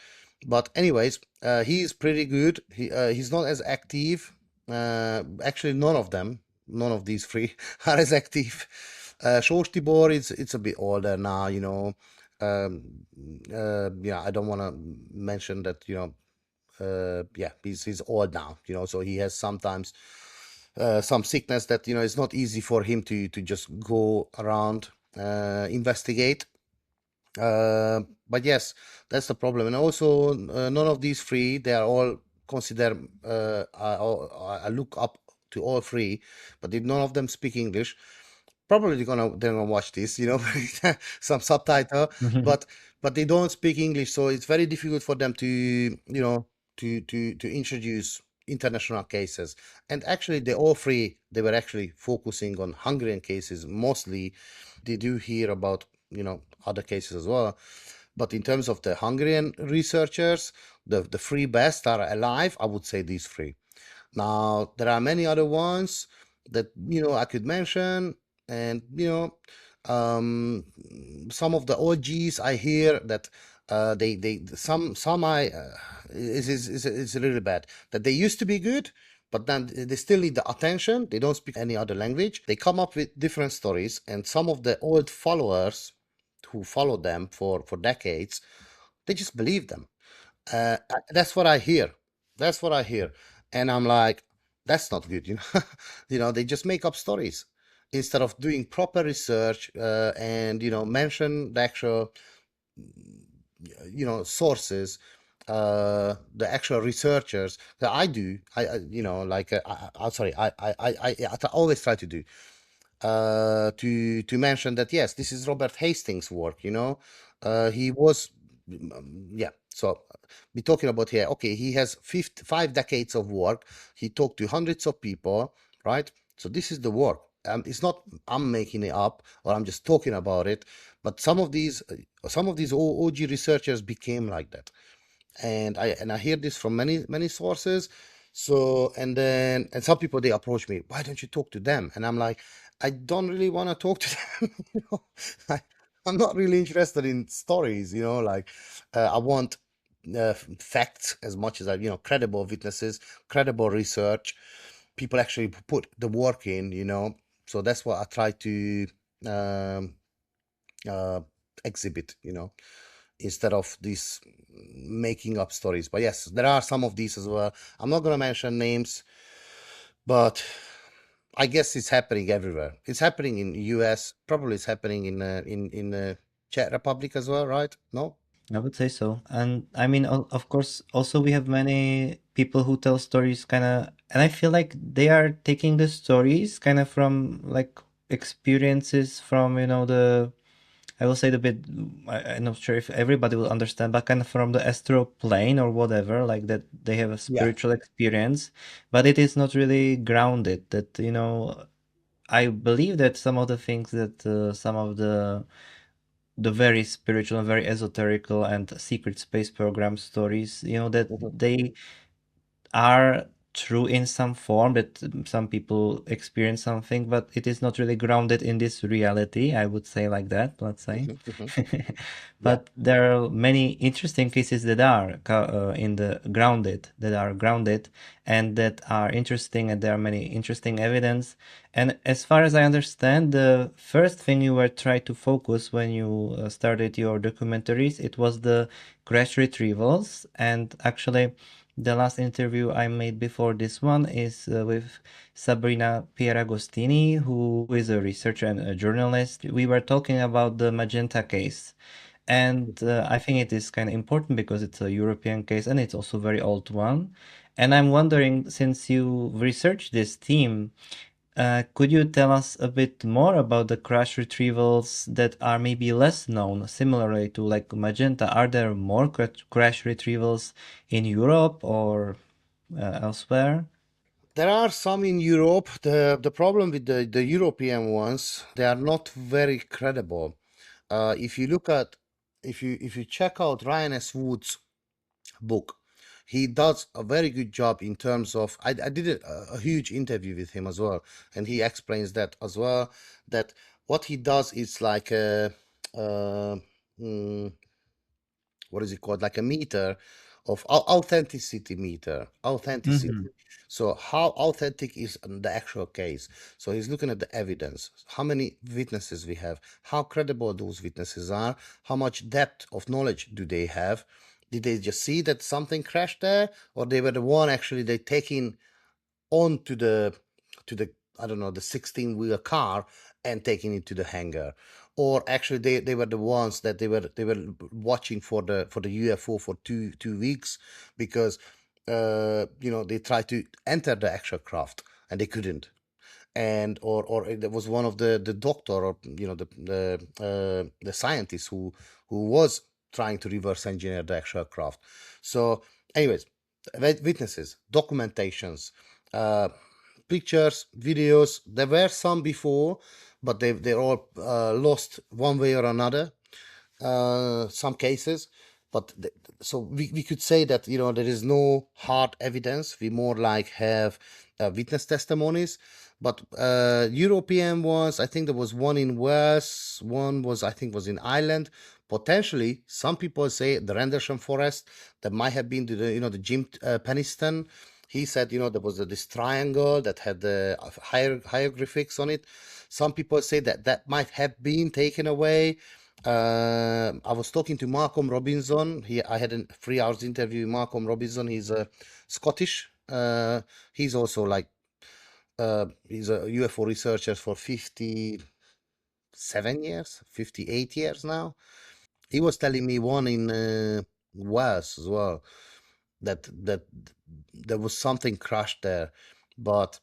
A: But anyways, he's pretty good. He's not as active. Actually, none of these three are as active. Sors Tibor, it's a bit older now, Um, yeah, I don't want to mention that, yeah, he's old now, so he has sometimes some sickness that, it's not easy for him to just go around investigate. But yes, that's the problem. And also, none of these three, they are all considered, I look up to all three, but if none of them speak English, probably they're gonna watch this, some subtitle, but they don't speak English, so it's very difficult for them to, to introduce international cases. And actually, they all three, they were actually focusing on Hungarian cases mostly. They do hear about, other cases as well. But in terms of the Hungarian researchers, the three best are alive. I would say these three. Now, there are many other ones that, I could mention. and um, some of the OGs I hear that they some I is really bad, that they used to be good, but then they still need the attention. They don't speak any other language. They come up with different stories, and some of the old followers who followed them for decades, they just believe them. That's what I hear. That's what I hear. And I'm like, that's not good, you know. They just make up stories instead of doing proper research, and mention the actual sources, the actual researchers that I do. I like I'm sorry, I always try to do, to mention that yes, this is Robert Hastings' work. He was, yeah. So we're talking about here. Okay, he has 5 decades of work. He talked to hundreds of people, right? So this is the work. It's not I'm making it up or I'm just talking about it, but some of these OG researchers became like that, and I hear this from many sources. So and some people, they approach me, why don't you talk to them? And I'm like, I don't really want to talk to them. I, I'm not really interested in stories. Like, I want facts as much as credible witnesses, credible research, people actually put the work in. So that's what I try to um, uh, exhibit. Instead of these making up stories. But yes, there are some of these as well. I'm not going to mention names, but I guess it's happening everywhere. It's happening in US. Probably it's happening in Czech Republic as well, right? No?
B: I would say so. And I mean, of course, also we have many people who tell stories kind of, and I feel like they are taking the stories kind of from like experiences from, I will say the bit, I'm not sure if everybody will understand, but kind of from the astral plane or whatever, like that they have a
A: Yeah.
B: spiritual experience, but it is not really grounded. That, I believe that some of the things that some of the very spiritual and very esoterical and secret space program stories, that
A: Mhm,
B: they are true in some form, that some people experience something, but it is not really grounded in this reality, I would say, like that, let's say.
A: mhm, mhm. Yeah.
B: But there are many interesting cases that are in the grounded, that are grounded, and that are interesting, and there are many interesting evidence. And as far as I understand, the first thing you were trying to focus when you started your documentaries, it was the crash retrievals. And actually, the last interview I made before this one is with Sabrina Pieragostini, who is a researcher and a journalist. We were talking about the Magenta case. And
A: Mhm.
B: I think it is kind of important because it's a European case and it's also a very old one. And I'm wondering, since you researched this theme, could you tell us a bit more about the crash retrievals that are maybe less known, similarly to like Magenta? Are there more crash retrievals in Europe or elsewhere?
A: There are some in Europe. The problem with the European ones, they are not very credible. If you look at if you check out Ryan S. Wood's book, he does a very good job in terms of. I did a huge interview with him as well, and he explains that as well. That what he does is like uh, mm, what is it called? Like a meter of authenticity meter, authenticity.
B: Mm-hmm.
A: So how authentic is the actual case? So he's looking at the evidence, how many witnesses we have, how credible those witnesses are, how much depth of knowledge do they have. Did they just see that something crashed there, or they were the one actually they taking on to the I don't know, the 16-wheel car and taking it to the hangar, or actually they were the ones that they were watching for the UFO for two weeks, because they tried to enter the actual craft and they couldn't. And or there was one of the doctor, or the scientist who was trying to reverse engineer the actual craft. So anyways, witnesses, documentations, uh pictures, videos. There were some before, but they're all lost one way or another. Some cases. but so we could say that there is no hard evidence. We more like have witness testimonies. But European ones, I think there was one in Wales, one was I think was in Ireland. Potentially, some people say the Rendlesham Forest. That might have been the Jim Peniston. He said there was this triangle that had the hieroglyphics on it. Some people say that that might have been taken away. I was talking to Malcolm Robinson. I had a 3 hours interview with Malcolm Robinson. He's Scottish. He's also like he's a UFO researcher for 57 years, 58 years now. He was telling me one in Wales as well that there was something crashed there, but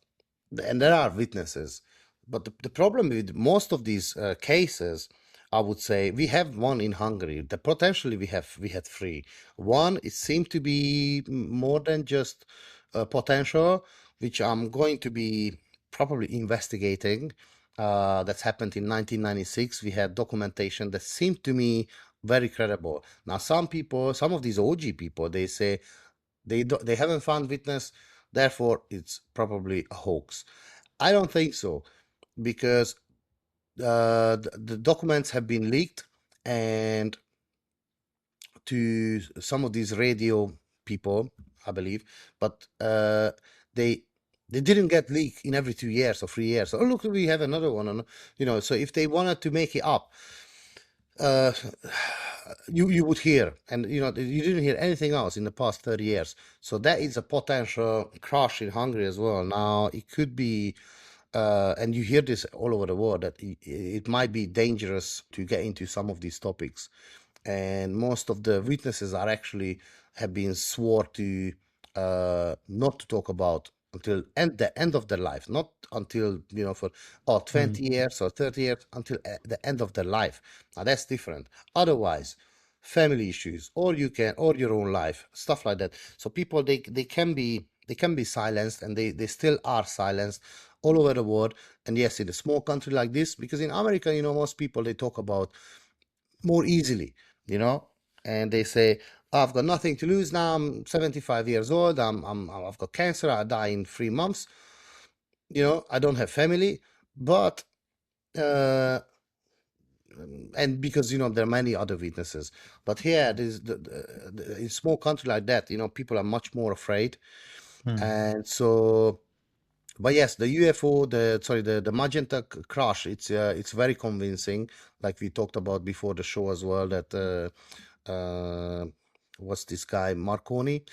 A: and there are witnesses. But the problem with most of these cases, I would say, we have one in Hungary. The potentially we had three. One, it seemed to be more than just potential, which I'm going to be probably investigating. That's happened in 1996. We had documentation that seemed to me very credible. Now, some people, some of these OG people, they say they haven't found witness, therefore it's probably a hoax. I don't think so because the documents have been leaked and to some of these radio people, I believe, but they they didn't get leaked in every 2 years or 3 years. Oh, look, we have another one, and so if they wanted to make it up, uh, you would hear, and you didn't hear anything else in the past 30 years. So that is a potential crash in Hungary as well. Now it could be, and you hear this all over the world, that it might be dangerous to get into some of these topics, and most of the witnesses are actually have been swore to not to talk about until the end of their life, not until for 20 years or 30 years, until the end of their life. Now that's different. Otherwise, family issues, or or your own life, stuff like that. So people they can be silenced, and they still are silenced all over the world. And yes, in a small country like this, because in America, most people they talk about more easily, you know, and they say, "Oh, I've got nothing to lose now. I'm 75 years old. I've got cancer. I die in 3 months. I don't have family, but uh, and because there are many other witnesses. But here, in a small country like that, people are much more afraid, and so. But yes, the UFO, the magenta crash, it's very convincing. Like we talked about before the show as well. That what's this guy Marconi,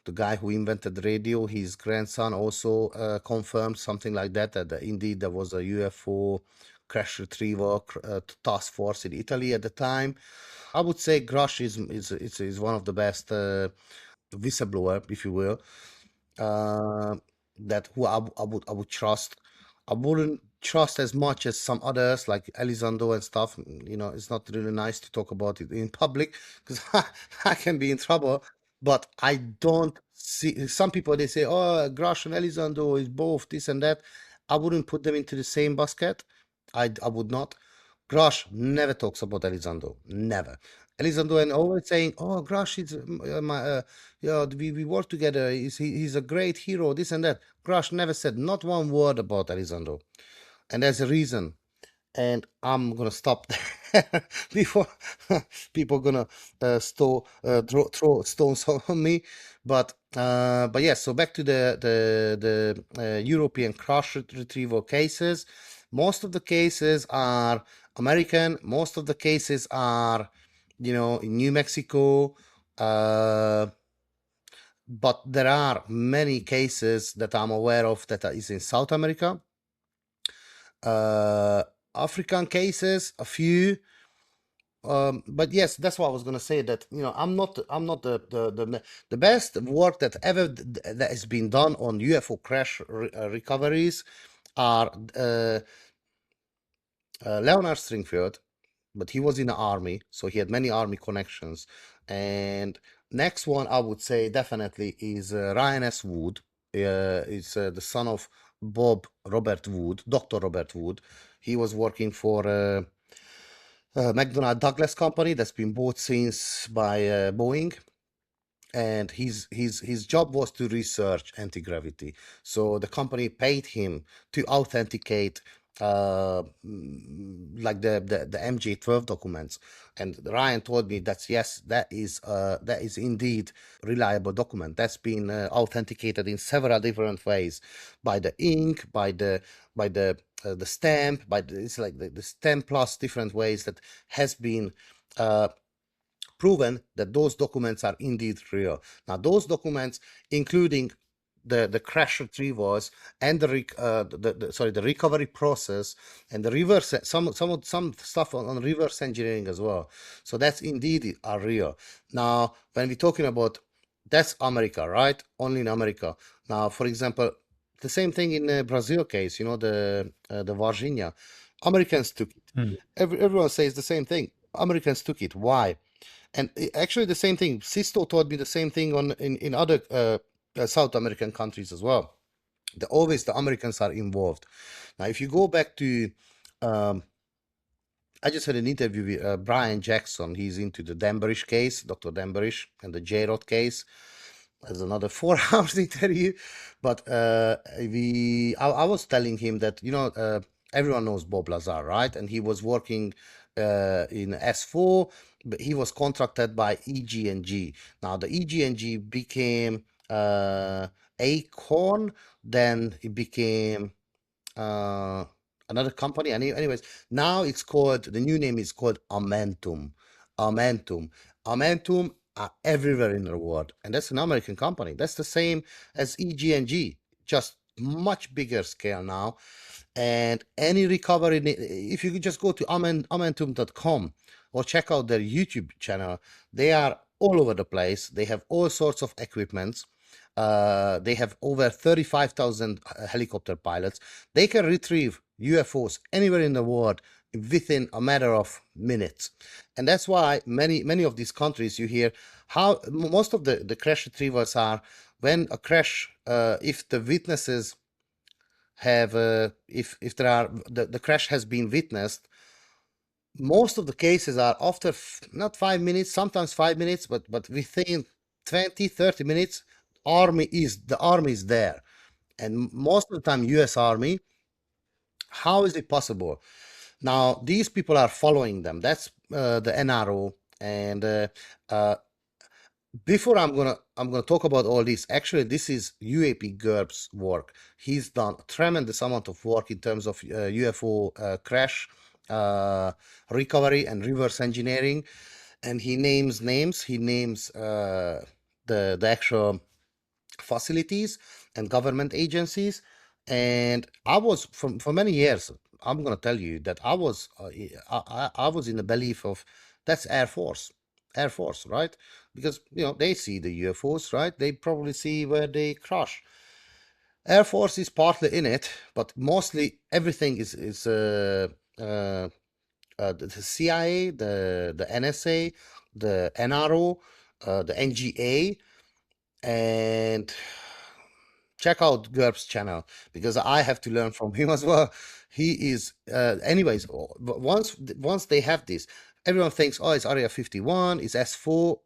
A: the guy who invented radio? His grandson also confirmed something like that. That indeed there was a UFO crash retrieval task force in Italy at the time. I would say Grush is one of the best whistleblower, if you will, uh, that who I would trust. I wouldn't trust as much as some others like Elizondo and stuff. It's not really nice to talk about it in public because I can be in trouble. But I don't see some people they say, "Oh, Grush and Elizondo is both this and that." I wouldn't put them into the same basket. I would not. Grush never talks about Elizondo. Never. Elizondo and always saying, "Oh, Grush is my yeah, we work together. He's a great hero, this and that." Grush never said not one word about Elizondo. And there's a reason. And I'm gonna stop there before people gonna throw stones on me. But yes, so back to the European crash retrieval cases. Most of the cases are American. Most of the cases are, in New Mexico. Uh, but there are many cases that I'm aware of that is in South America. Uh, African cases, a few. But yes, that's what I was gonna say. That I'm not the best work that ever that has been done on UFO crash recoveries are Leonard Stringfield, but he was in the army, so he had many army connections. And next one, I would say definitely is Ryan S. Wood. Is the son of Bob Robert Wood, Dr. Robert Wood. He was working for McDonnell Douglas company that's been bought since by Boeing. And his job was to research anti-gravity. So the company paid him to authenticate like the MJ12 documents. And Ryan told me that yes, that is indeed reliable document. That's been authenticated in several different ways, by the ink, by the stamp, it's like the stamp plus different ways that has been uh, proven that those documents are indeed real. Now, those documents, including the crash retrievals and the recovery process and the reverse some stuff on reverse engineering as well. So that's indeed are real. Now, when we're talking about that's America, right? Only in America. Now, for example, the same thing in the Brazil case, the Virginia. Americans took it.
B: Hmm.
A: Everyone says the same thing. Americans took it. Why? And actually, the same thing. Sisto taught me the same thing in other South American countries as well. Always the Americans are involved. Now, if you go back to, um, I just had an interview with Brian Jackson. He's into the Demberish case, Dr. Demberish, and the J-Rod case. There's another 4 hours interview, but I was telling him that everyone knows Bob Lazar, right? And he was working in S4, but he was contracted by EG&G. Now the EG&G became Acorn, then it became uh, another company. Anyways, now the new name is called Amentum. Amentum. Amentum are everywhere in the world, and that's an American company. That's the same as EG&G, just much bigger scale now. And any recovery, if you could just go to amentum.com or check out their YouTube channel, they are all over the place. They have all sorts of equipments. They have over 35,000 helicopter pilots. They can retrieve UFOs anywhere in the world within a matter of minutes. And that's why many of these countries you hear how most of the crash retrievals are when a crash, if the witnesses have, if there are, the crash has been witnessed, most of the cases are after not 5 minutes, sometimes 5 minutes, but within 20-30 minutes, the army is there, and most of the time US Army. How is it possible? Now these people are following them. That's the NRO. And uh, before I'm gonna talk about all this, actually this is UAP GURB's work. He's done a tremendous amount of work in terms of UFO crash uh, recovery and reverse engineering, and he names names. He names the actual facilities and government agencies. And I was for many years. I'm gonna tell you that I was in the belief of that's Air Force, right? Because they see the UFOs, right? They probably see where they crash. Air Force is partly in it, but mostly everything is uh, the CIA, the NSA, the NRO, the NGA, and check out GURB's channel because I have to learn from him as well. He is, anyways. Once they have this, everyone thinks, oh, it's Area 51, it's S4.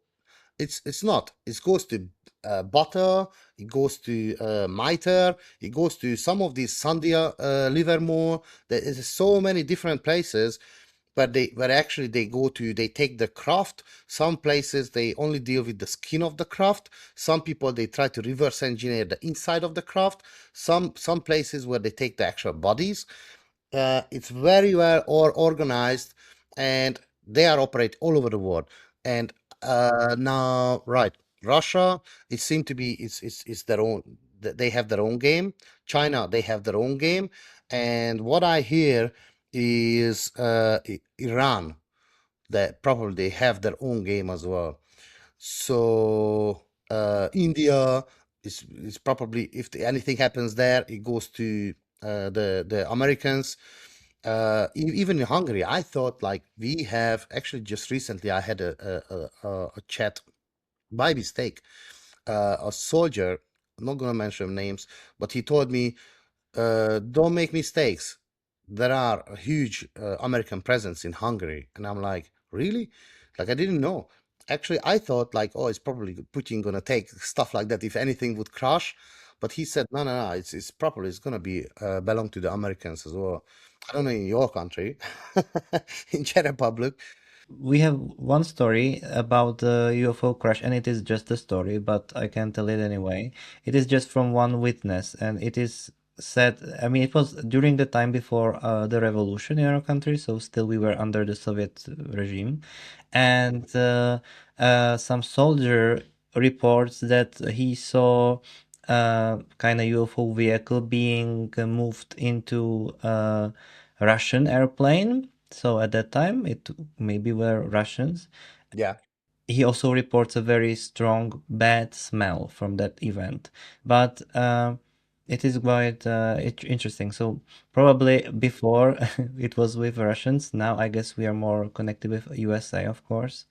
A: It's not. It goes to Butter, it goes to Mitre, it goes to some of these Sandia, Livermore. There is so many different places where actually they take the craft. Some places they only deal with the skin of the craft. Some people they try to reverse engineer the inside of the craft. Some places where they take the actual bodies. It's very well organized, and they are operate all over the world. And now, right, Russia, it seemed to be it's their own. They have their own game. China, they have their own game. And what I hear is Iran, that probably they have their own game as well. So India is probably, if anything happens there, it goes to the Americans. Even in Hungary, I thought like we have actually just recently I had a chat by mistake. A soldier, I'm not gonna mention names, but he told me, don't make mistakes. there are a huge American presence in Hungary. And I'm like, really? Like, I didn't know. Actually, I thought like, oh, it's probably Putin gonna take stuff like that if anything would crash. But he said, no, no, no, it's probably it's gonna be belong to the Americans as well. I don't know in your country, in Czech Republic.
B: We have one story about the UFO crash, and it is just a story, but I can tell it anyway. It is just from one witness, and it is said, I mean, it was during the time before the revolution in our country, so still we were under the Soviet regime. And some soldier reports that he saw kind of UFO vehicle being moved into a Russian airplane. So at that time, it maybe were Russians.
A: Yeah.
B: He also reports a very strong bad smell from that event, but it is quite interesting. So probably before it was with Russians. Now I guess we are more connected with USA, of course.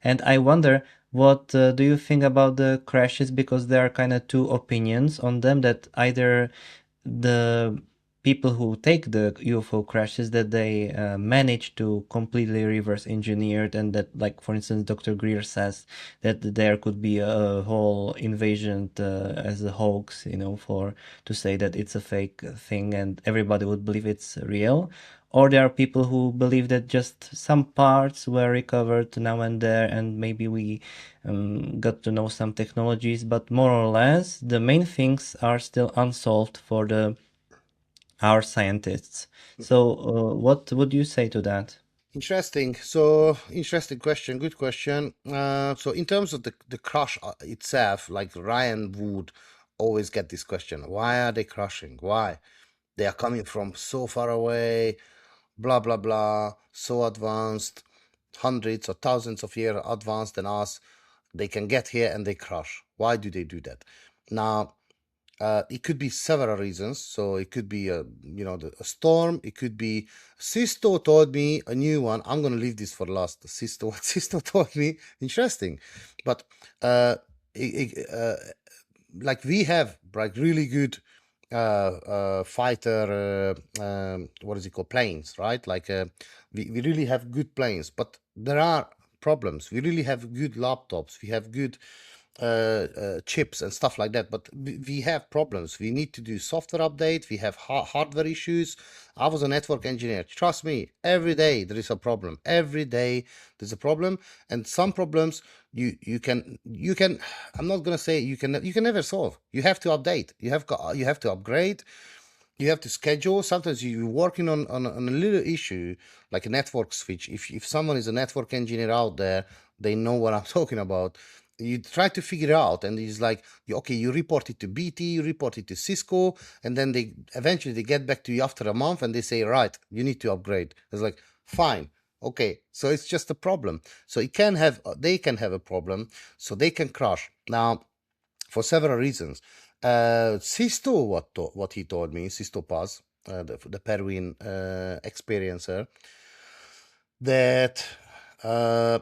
B: And I wonder, what do you think about the crashes? Because there are kind of two opinions on them, that either the people who take the UFO crashes, that they manage to completely reverse engineered, and that, like, for instance, Dr. Greer says that there could be a whole invasion as a hoax, you know, for to say that it's a fake thing and everybody would believe it's real. Or there are people who believe that just some parts were recovered now and there, and maybe we got to know some technologies, but more or less the main things are still unsolved for the our scientists. So, what would you say to that?
A: Interesting. So, interesting question. Good question. So, in terms of the crush itself, like Ryan would always get this question: why are they crushing? Why? They are coming from so far away, blah blah blah, so advanced, hundreds or thousands of years advanced than us. They can get here and they crush. Why do they do that? Now, it could be several reasons. So it could be a storm. It could be Sisto told me a new one. I'm gonna leave this for last. Sisto, what Sisto told me, interesting. But uh, like we have like really good fighter what is it called, planes, right? Like we really have good planes, but there are problems. We really have good laptops, we have good chips and stuff like that, but we have problems. We need to do software update. We have hardware issues. I was a network engineer. Trust me, every day there is a problem. Every day there's a problem, and some problems you can. I'm not gonna say you can never solve. You have to update. You have to upgrade. You have to schedule. Sometimes you're working on a little issue like a network switch. If someone is a network engineer out there, they know what I'm talking about. You try to figure it out, and it's like, okay, you report it to BT, you report it to Cisco, and then they eventually they get back to you after a month and they say, right, you need to upgrade. It's like, fine, okay, so it's just a problem. So it can have they can have a problem, so they can crash. Now, for several reasons. Sisto, what he told me, Sisto Paz, the Peruvian experiencer, that uh,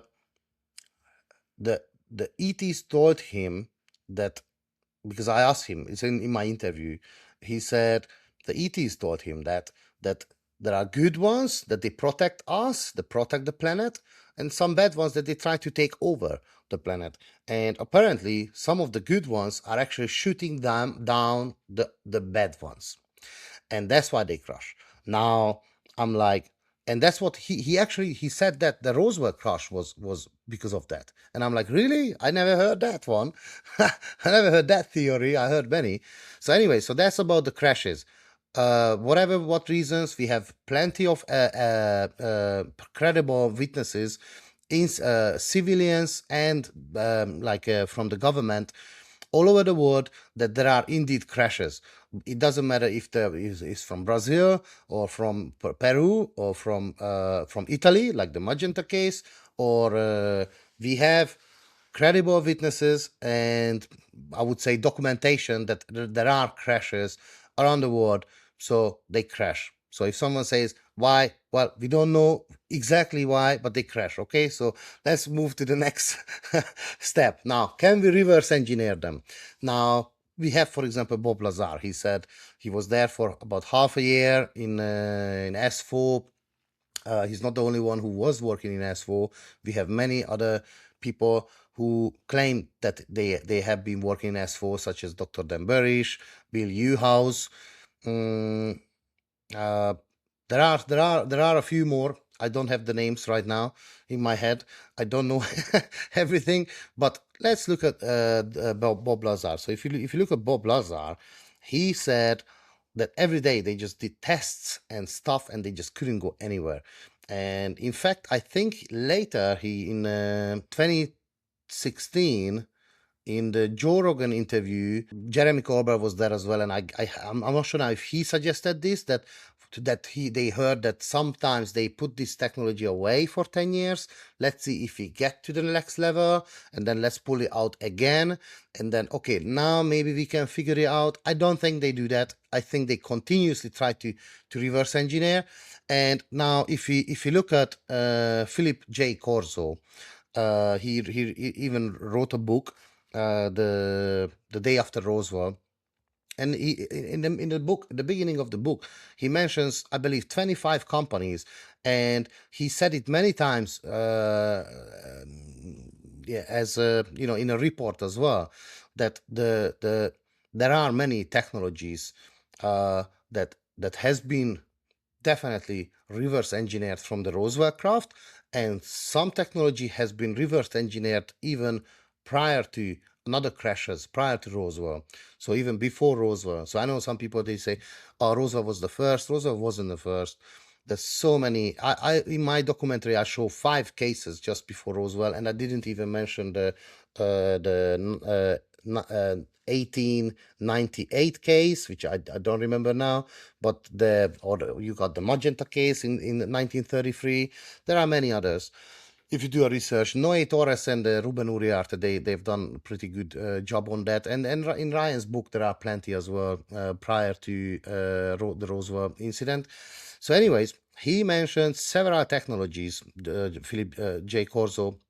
A: the ETs told him that, because I asked him, it's in my interview, he said the ETs told him that there are good ones that they protect us, they protect the planet, and some bad ones that they try to take over the planet. And apparently, some of the good ones are actually shooting them down the bad ones, and that's why they crash. Now I'm like, and that's what he actually he said that the Roswell crash was because of that. And I'm like, really? I never heard that one. I never heard that theory. I heard many. So anyway, so that's about the crashes. Whatever what reasons, we have plenty of credible witnesses in civilians and from the government all over the world that there are indeed crashes. It doesn't matter if the is from Brazil or from Peru or from Italy, like the Magenta case, or we have credible witnesses and I would say documentation that there are crashes around the world. So they crash. So if someone says why, well, we don't know exactly why, but they crash. Okay, so let's move to the next step. Now, can we reverse engineer them? Now, we have, for example, Bob Lazar. He said he was there for about half a year in S4. He's not the only one who was working in S4. We have many other people who claim that they have been working in S4, such as Dr. Dan Burish, Bill Juhasz. Mm, uh, there are a few more. I don't have the names right now in my head. I don't know everything, but let's look at Bob Lazar. So if you look at Bob Lazar, he said that every day they just did tests and stuff, and they just couldn't go anywhere. And in fact, I think later he in 2016 in the Joe Rogan interview, Jeremy Corbell was there as well, and I'm not sure now if he suggested this that they heard that sometimes they put this technology away for 10 years. Let's see if we get to the next level, and then let's pull it out again, and then okay, now maybe we can figure it out. I don't think they do that. I think they continuously try to reverse engineer. And now if you look at Philip J. Corso, he even wrote a book, the day after Roswell, and in the book, the beginning of the book, he mentions, I believe, 25 companies, and he said it many times, yeah, as in a report as well, that there are many technologies that has been definitely reverse engineered from the Roswell craft, and some technology has been reverse engineered even prior to another crashes, prior to Roswell. So even before Roswell. So I know some people, they say, "Oh, Roswell was the first." Roswell wasn't the first. There's so many. I in my documentary I show 5 cases just before Roswell, and I didn't even mention the 1898 case, which I don't remember now, but you got the Magenta case in 1933. There are many others. If you do a research, Noe Torres and Ruben Uriarte, they've done a pretty good job on that. And in Ryan's book, there are plenty as well prior to the Roswell incident. So, anyways, he mentioned several technologies. Philip J. Corso.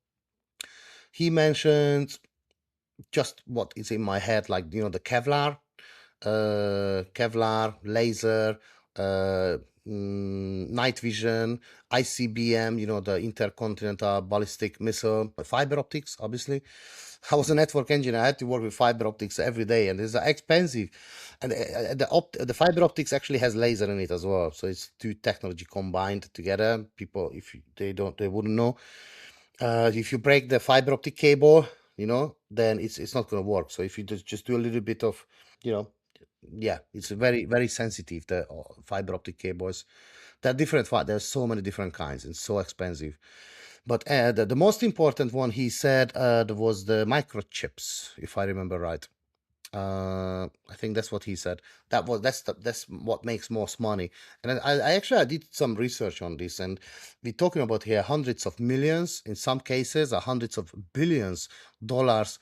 A: He mentioned just what is in my head, like the Kevlar, laser, night vision, ICBM, the intercontinental ballistic missile, fiber optics, obviously. I was a network engineer. I had to work with fiber optics every day, and it's expensive. And the fiber optics actually has laser in it as well, so it's two technology combined together. People, if they wouldn't know. If you break the fiber optic cable, then it's not going to work. So if you just do a little bit of, you know, yeah, it's very, very sensitive, the fiber optic cables. They're different. There's so many different kinds. It's so expensive. But the most important one he said there was the microchips, if I remember right. I think that's what he said. That's what makes most money. And I did some research on this, and we're talking about here hundreds of millions, in some cases, hundreds of billions dollars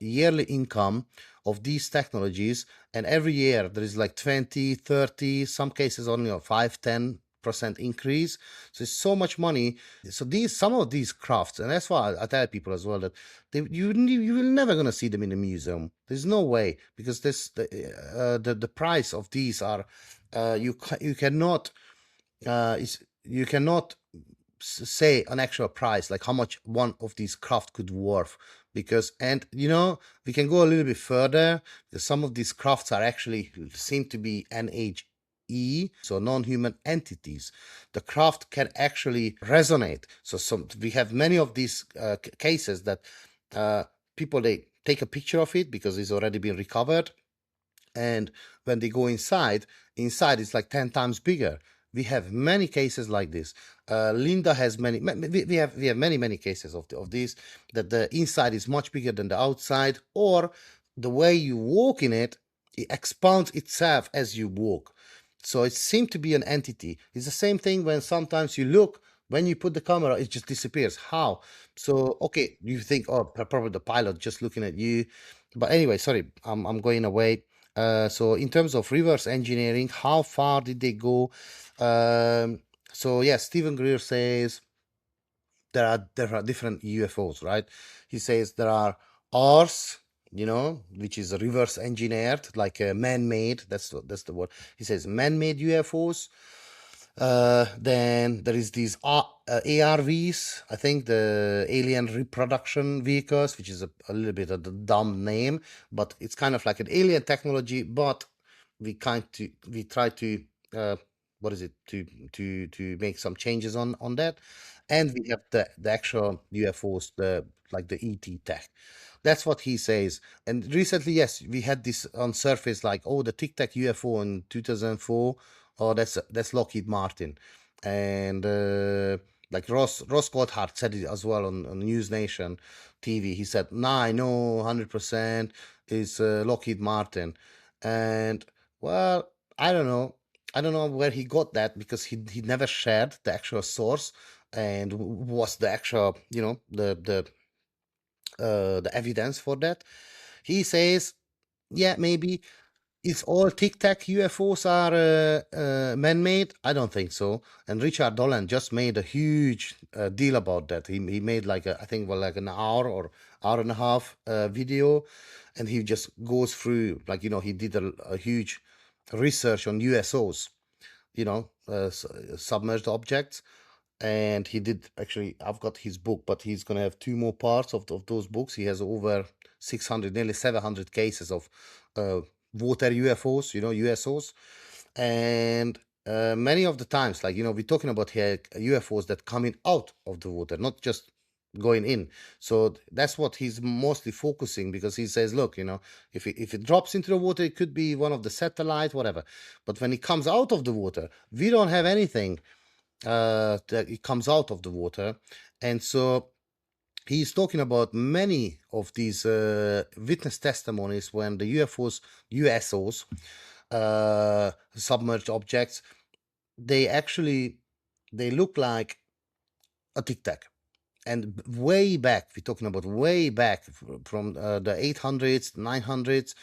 A: yearly income of these technologies. And every year there is like 20, 30, some cases only a 5, 10% increase. So it's so much money. So some of these crafts, and that's why I tell people as well that you will never gonna see them in a museum. There's no way, because the price of these are you cannot you cannot say an actual price, like how much one of these craft could worth, because we can go a little bit further, because some of these crafts are actually seem to be NHI, so non-human entities. The craft can actually resonate. So we have many of these cases that people, they take a picture of it because it's already been recovered, and when they go inside it's like 10 times bigger. We have many cases like this. Linda has we have many cases of this, that the inside is much bigger than the outside, or the way you walk in it expands itself as you walk. So it seems to be an entity. It's the same thing when sometimes you look, when you put the camera, it just disappears. How? So, okay, you think, oh, probably the pilot just looking at you. But anyway, sorry, I'm going away. So in terms of reverse engineering, how far did they go? So yeah, Stephen Greer says there are different UFOs, right? He says there are ours, which is reverse engineered, like man-made. That's the word. He says man-made UFOs. Then there is these ARVs, I think the alien reproduction vehicles, which is a little bit of the dumb name, but it's kind of like an alien technology, but we try to uh, what is it to make some changes on that, and we have the actual UFOs, the like the ET tech. That's what he says. And recently, yes, we had this on surface like, oh, the Tic Tac UFO in 2004. Oh, that's Lockheed Martin, and like Ross Gotthard said it as well on News Nation TV. He said, "Nah, I know 100% is Lockheed Martin," and well, I don't know. I don't know where he got that because he never shared the actual source and was the actual the evidence for that. He says, yeah, maybe if all Tic Tac UFOs are man-made, I don't think so. And Richard Dolan just made a huge deal about that. He made like I think like an hour or hour and a half video, and he just goes through like he did a huge research on USOs, submerged objects, and he did actually. I've got his book, but he's gonna have two more parts of those books. He has over 600, nearly 700 cases of uh, water UFOs, USOs, and many of the times, like we're talking about here UFOs that coming out of the water, not just going in. So that's what he's mostly focusing, because he says, look, if it drops into the water, it could be one of the satellite, whatever. But when it comes out of the water, we don't have anything that it comes out of the water. And so he's talking about many of these witness testimonies when the USOs, submerged objects, they look like a tic tac. And way back, we're talking about way back from the 800s, 900s,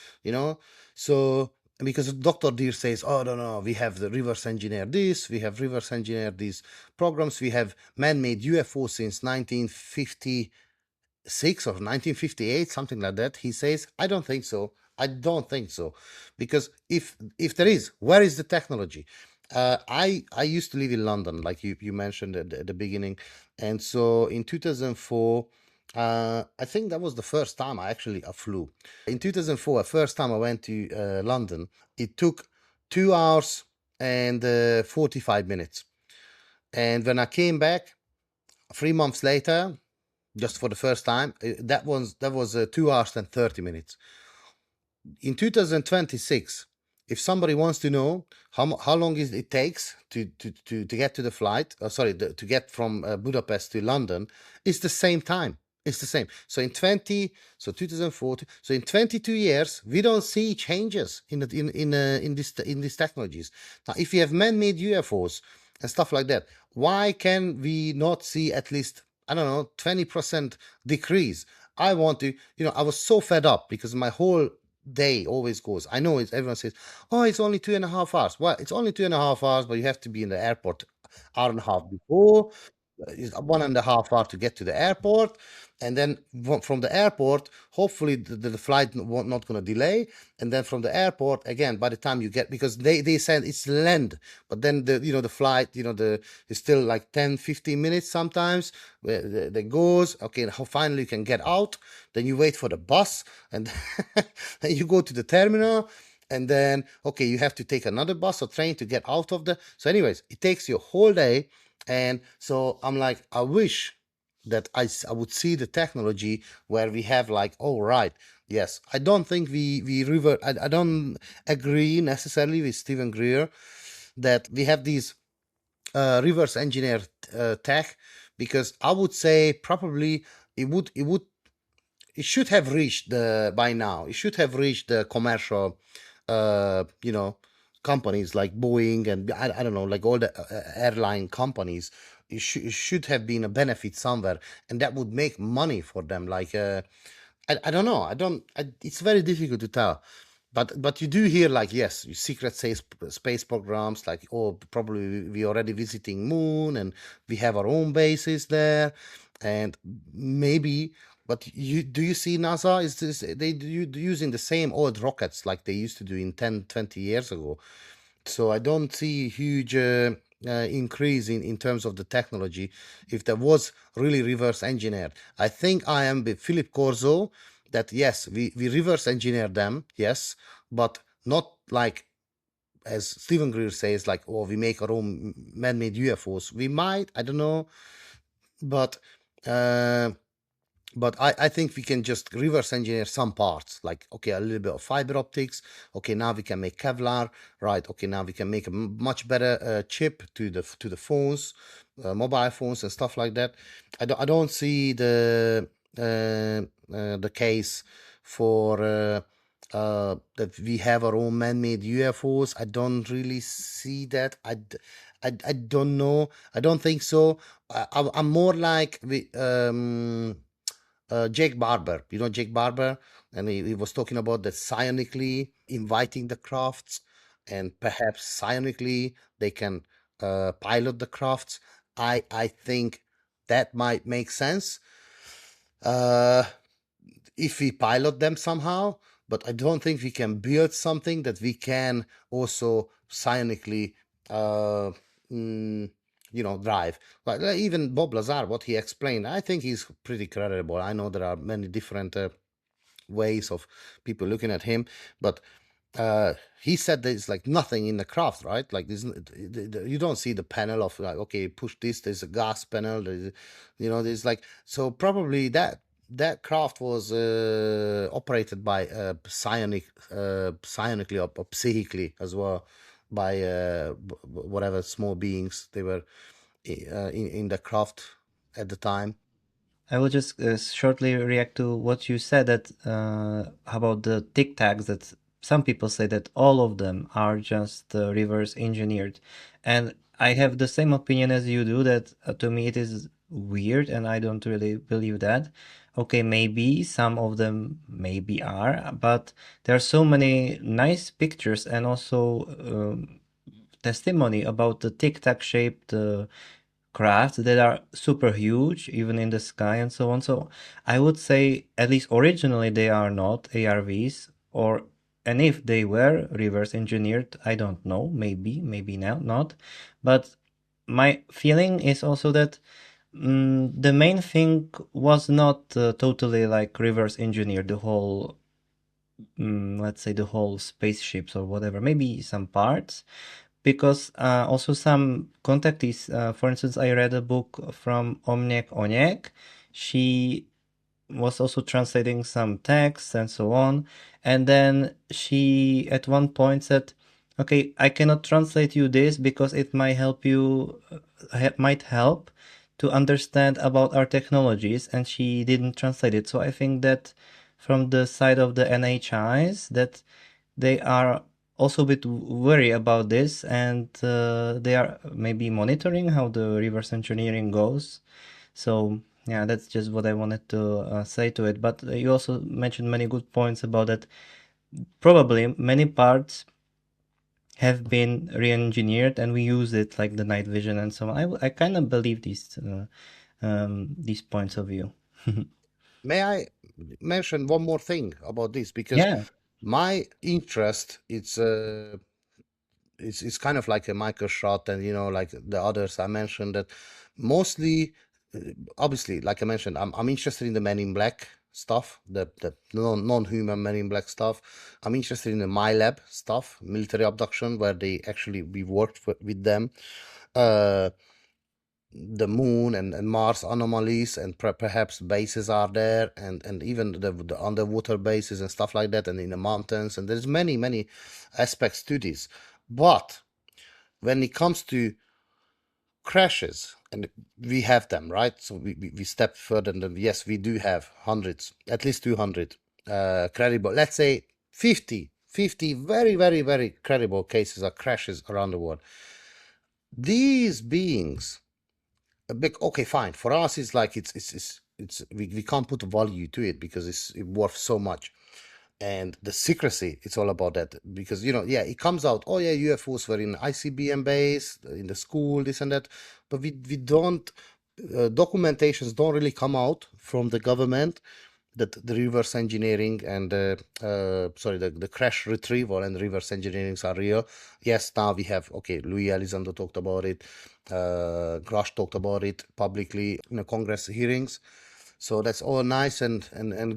A: So because Dr. Deer says, oh, no, we have the reverse engineer this, we have reverse engineered these programs, we have man-made UFO since 1956 or 1958, something like that. He says, I don't think so. I don't think so, because if there is, where is the technology? I used to live in London, like you mentioned at the beginning, and so in 2004, I think that was the first time I actually flew. In 2004, the first time I went to London, it took 2 hours and 45 minutes. And when I came back 3 months later, just for the first time, that was 2 hours and 30 minutes. In 2026, if somebody wants to know how long it takes to get to the flight, to get from Budapest to London, it's the same time. It's the same. So 2040. So in 22 years, we don't see changes in these technologies. Now, if you have man-made UFOs and stuff like that, why can we not see at least, I don't know, 20% decrease? I want to, I was so fed up because my whole day always goes. I know everyone says, oh, it's only 2.5 hours. Well, it's only 2.5 hours, but you have to be in the airport hour and a half before. It's 1.5 hours to get to the airport, and then from the airport, hopefully the flight not going to delay, and then from the airport again. By the time you get, because they said it's land, but then the flight it's still like 10-15 minutes sometimes where the goes. Okay, how finally you can get out, then you wait for the bus, and then you go to the terminal. And then, okay, you have to take another bus or train to get out of the. So, anyways, it takes you a whole day. And so I'm like, I wish that I would see the technology where we have like, oh, right, yes. I don't think I don't agree necessarily with Stephen Greer that we have these reverse engineered tech, because I would say probably it should have reached by now. It should have reached the commercial, companies like Boeing and I don't know, like all the airline companies. It should have been a benefit somewhere, and that would make money for them. Like, I don't know. It's very difficult to tell. But you do hear like, yes, secret space programs, like, oh, probably we already visiting moon and we have our own bases there, and maybe But do you see NASA is this using the same old rockets like they used to do in 10, 20 years ago. So I don't see huge increase in terms of the technology. If there was really reverse engineered, I think I am with Philip Corso that yes, we reverse engineer them, yes, but not like as Stephen Greer says, like, oh, we make our own man-made UFOs. We might, I don't know, but uh, I think we can just reverse engineer some parts, like, okay, a little bit of fiber optics. Okay, now we can make Kevlar, right? Okay, now we can make a much better chip to the phones, mobile phones and stuff like that. I don't see the case for that we have our own man-made UFOs. I don't really see that. I don't know. I don't think so. I'm more like Jake Barber. You know Jake Barber, and he was talking about that psionically inviting the crafts, and perhaps psionically they can pilot the crafts. I think that might make sense uh, if we pilot them somehow. But I don't think we can build something that we can also psionically uh, mm, drive. Like even Bob Lazar, what he explained, I think he's pretty credible. I know there are many different ways of people looking at him, but he said there's like nothing in the craft, right? Like you don't see the panel of like, okay, push this. There's a gas panel. There's like, so probably that craft was operated by psionically or psychically as well by whatever small beings they were in the craft at the time.
B: I will just shortly react to what you said that about the tic tacs, that some people say that all of them are just reverse engineered, and I have the same opinion as you do, that to me it is weird and I don't really believe that. Okay, maybe some of them maybe are, but there are so many nice pictures and also testimony about the tic tac shaped crafts that are super huge, even in the sky and so on. So I would say, at least originally, they are not ARVs, or and if they were reverse engineered, I don't know. Maybe now not. But my feeling is also that the main thing was not totally like reverse engineered. The whole, let's say, the whole spaceships or whatever. Maybe some parts, because also some contactees, for instance, I read a book from Omniek Onyek. She was also translating some texts and so on. And then she at one point said, okay, I cannot translate you this because it might help you, might help to understand about our technologies. And she didn't translate it. So I think that from the side of the NHIs, that they are also a bit worried about this, and they are maybe monitoring how the reverse engineering goes. So yeah, that's just what I wanted to say to it. But you also mentioned many good points about that. Probably many parts have been re-engineered, and we use it like the night vision and so on. I kind of believe these points of view.
A: May I mention one more thing about this? Because
B: Yeah.
A: my interest it's kind of like a micro shot, and like the others I mentioned, that mostly uh, obviously, like I mentioned, I'm interested in the Men in Black stuff, the non-human Men in Black stuff. I'm interested in the My Lab stuff, military abduction, where we worked with them. Uh, the moon and Mars anomalies, and perhaps bases are there, and even the underwater bases and stuff like that, and in the mountains, and there's many aspects to this. But when it comes to crashes, and we have them, right? So we step further, and yes, we do have hundreds, at least 200 credible, let's say 50 very credible cases of crashes around the world. These beings, a big, okay, fine, for us it's like we can't put a value to it because it's worth so much. And the secrecy, it's all about that, because yeah, it comes out, oh yeah, UFOs were in ICBM base, in the school, this and that, but we don't documentations don't really come out from the government that the reverse engineering and the crash retrieval and reverse engineering are real. Yes, now we have, okay, Louis Elizondo talked about it, Grush talked about it publicly in the Congress hearings. So that's all nice and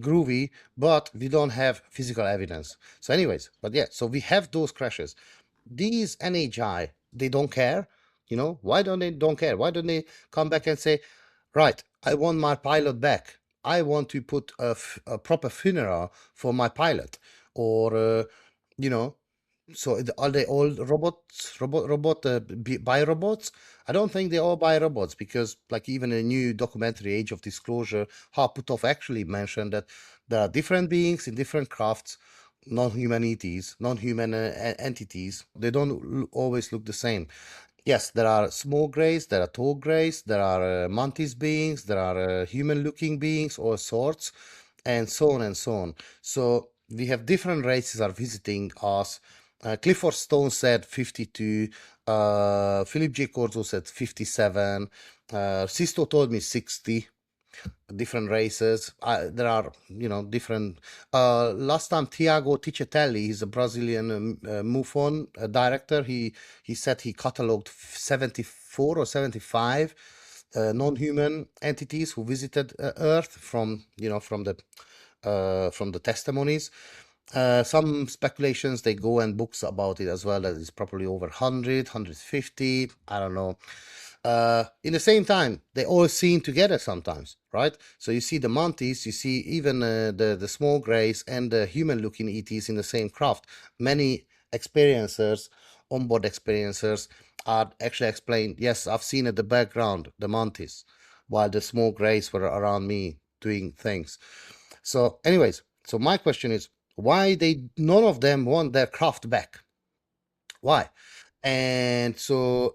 A: groovy, but we don't have physical evidence. So anyways, but yeah, so we have those crashes. These NHI, they don't care. Why don't care? Why don't they come back and say, right, I want my pilot back. I want to put a proper funeral for my pilot, or you know, so are they all robots? Buy robots? I don't think they all buy robots, because, like, even a new documentary, Age of Disclosure, Harputov actually mentioned that there are different beings in different crafts, non-human entities. They don't always look the same. Yes, there are small grays, there are tall grays, there are mantis beings, there are human-looking beings, all sorts, and so on and so on. So we have different races are visiting us. Clifford Stone said 52. Philip J. Corzo said 57. Sisto told me 60 different races. There are, different. Last time, Tiago Tichettelli, he's a Brazilian MUFON director. He said he cataloged 74 or 75 non-human entities who visited Earth from the testimonies. Some speculations, they go and books about it as well, that it's probably over 100, 150, I don't know. In the same time, they all seen together sometimes, right? So you see the mantis, you see even the small grays and the human-looking ETs in the same craft. Many experiencers, onboard experiencers, are actually explained, yes, I've seen at the background the mantis, while the small grays were around me doing things. So anyways, so my question is, why none of them want their craft back? Why? And so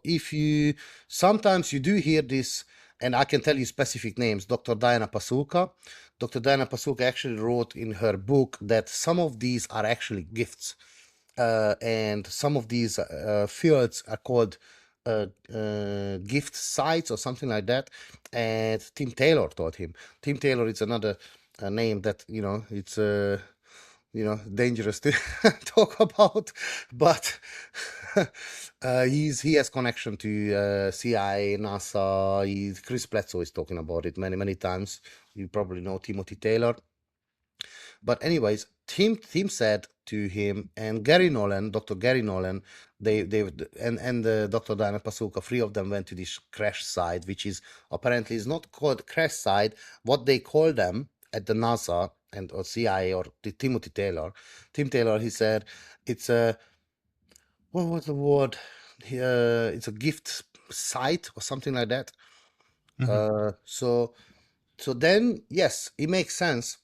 A: sometimes you do hear this, and I can tell you specific names. Dr. Diana Pasulka. Dr. Diana Pasulka actually wrote in her book that some of these are actually gifts. And some of these fields are called gift sites or something like that. And Tim Taylor taught him. Tim Taylor is another name that, it's dangerous to talk about, but he has connection to CIA, NASA. Chris Bledsoe is talking about it many times. You probably know Timothy Taylor. But anyways, Tim said to him, and Gary Nolan, Dr. Gary Nolan, and Dr. Diana Pasulka, three of them went to this crash site, which is apparently is not called crash site. What they call them at the NASA or CIA or the Timothy Taylor. Tim Taylor, he said, it's a, what was the word? It's a gift site or something like that. So then, yes, it makes sense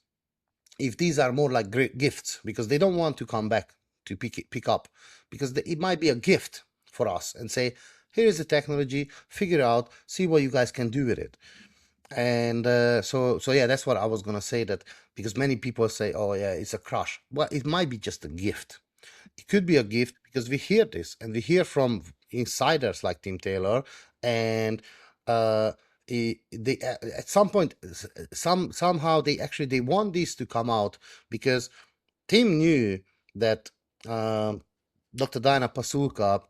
A: if these are more like great gifts, because they don't want to come back to pick up, because it might be a gift for us and say, here is the technology, figure out, see what you guys can do with it. And so yeah, that's what I was gonna say, that because many people say, oh yeah, it's a crush. Well, it might be just a gift. It could be a gift, because we hear this and we hear from insiders like Tim Taylor, and they at some point, somehow they want this to come out, because Tim knew that Dr. Diana Pasulka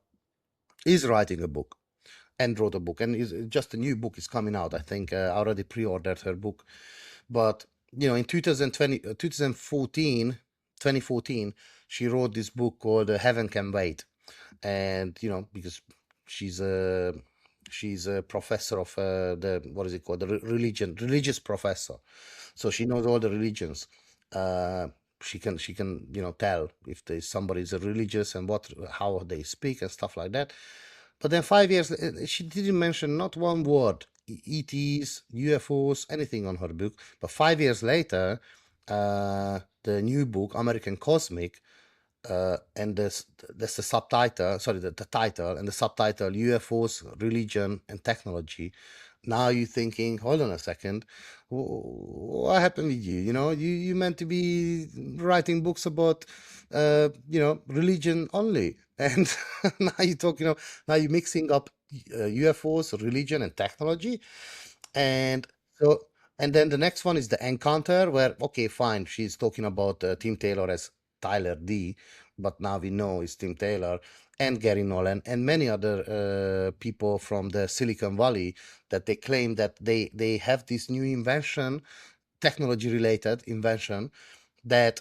A: is writing a book and wrote a book, and is just a new book is coming out. I think I already pre-ordered her book, but in 2014, she wrote this book called Heaven Can Wait, and because she's a professor of the, what is it called, the religious professor, so she knows all the religions. She can tell if there's somebody's religious and how they speak and stuff like that. But then 5 years, she didn't mention not one word, ETs, UFOs, anything on her book. But 5 years later, the new book, American Cosmic, and that's the subtitle, sorry, the title and the subtitle, UFOs, Religion and Technology. Now you're thinking, hold on a second, what happened with you? You meant to be writing books about, religion only. And now you're talking, now you're mixing up UFOs, religion, and technology. And so, and then the next one is the encounter, where, okay, fine, she's talking about Tim Taylor as Tyler D, but now we know it's Tim Taylor and Gary Nolan and many other people from the Silicon Valley, that they claim that they have this new invention, technology related invention, that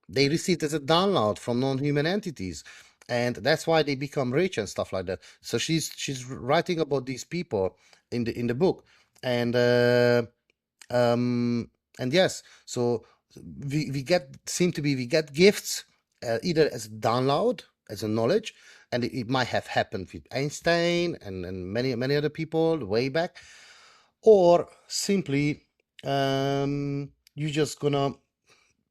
A: they received as a download from non-human entities, and that's why they become rich and stuff like that. So she's writing about these people in the book, and um and yes, so we get, seem to be, we get gifts, either as a download, as a knowledge, and it might have happened with Einstein and many other people way back, or simply you just gonna,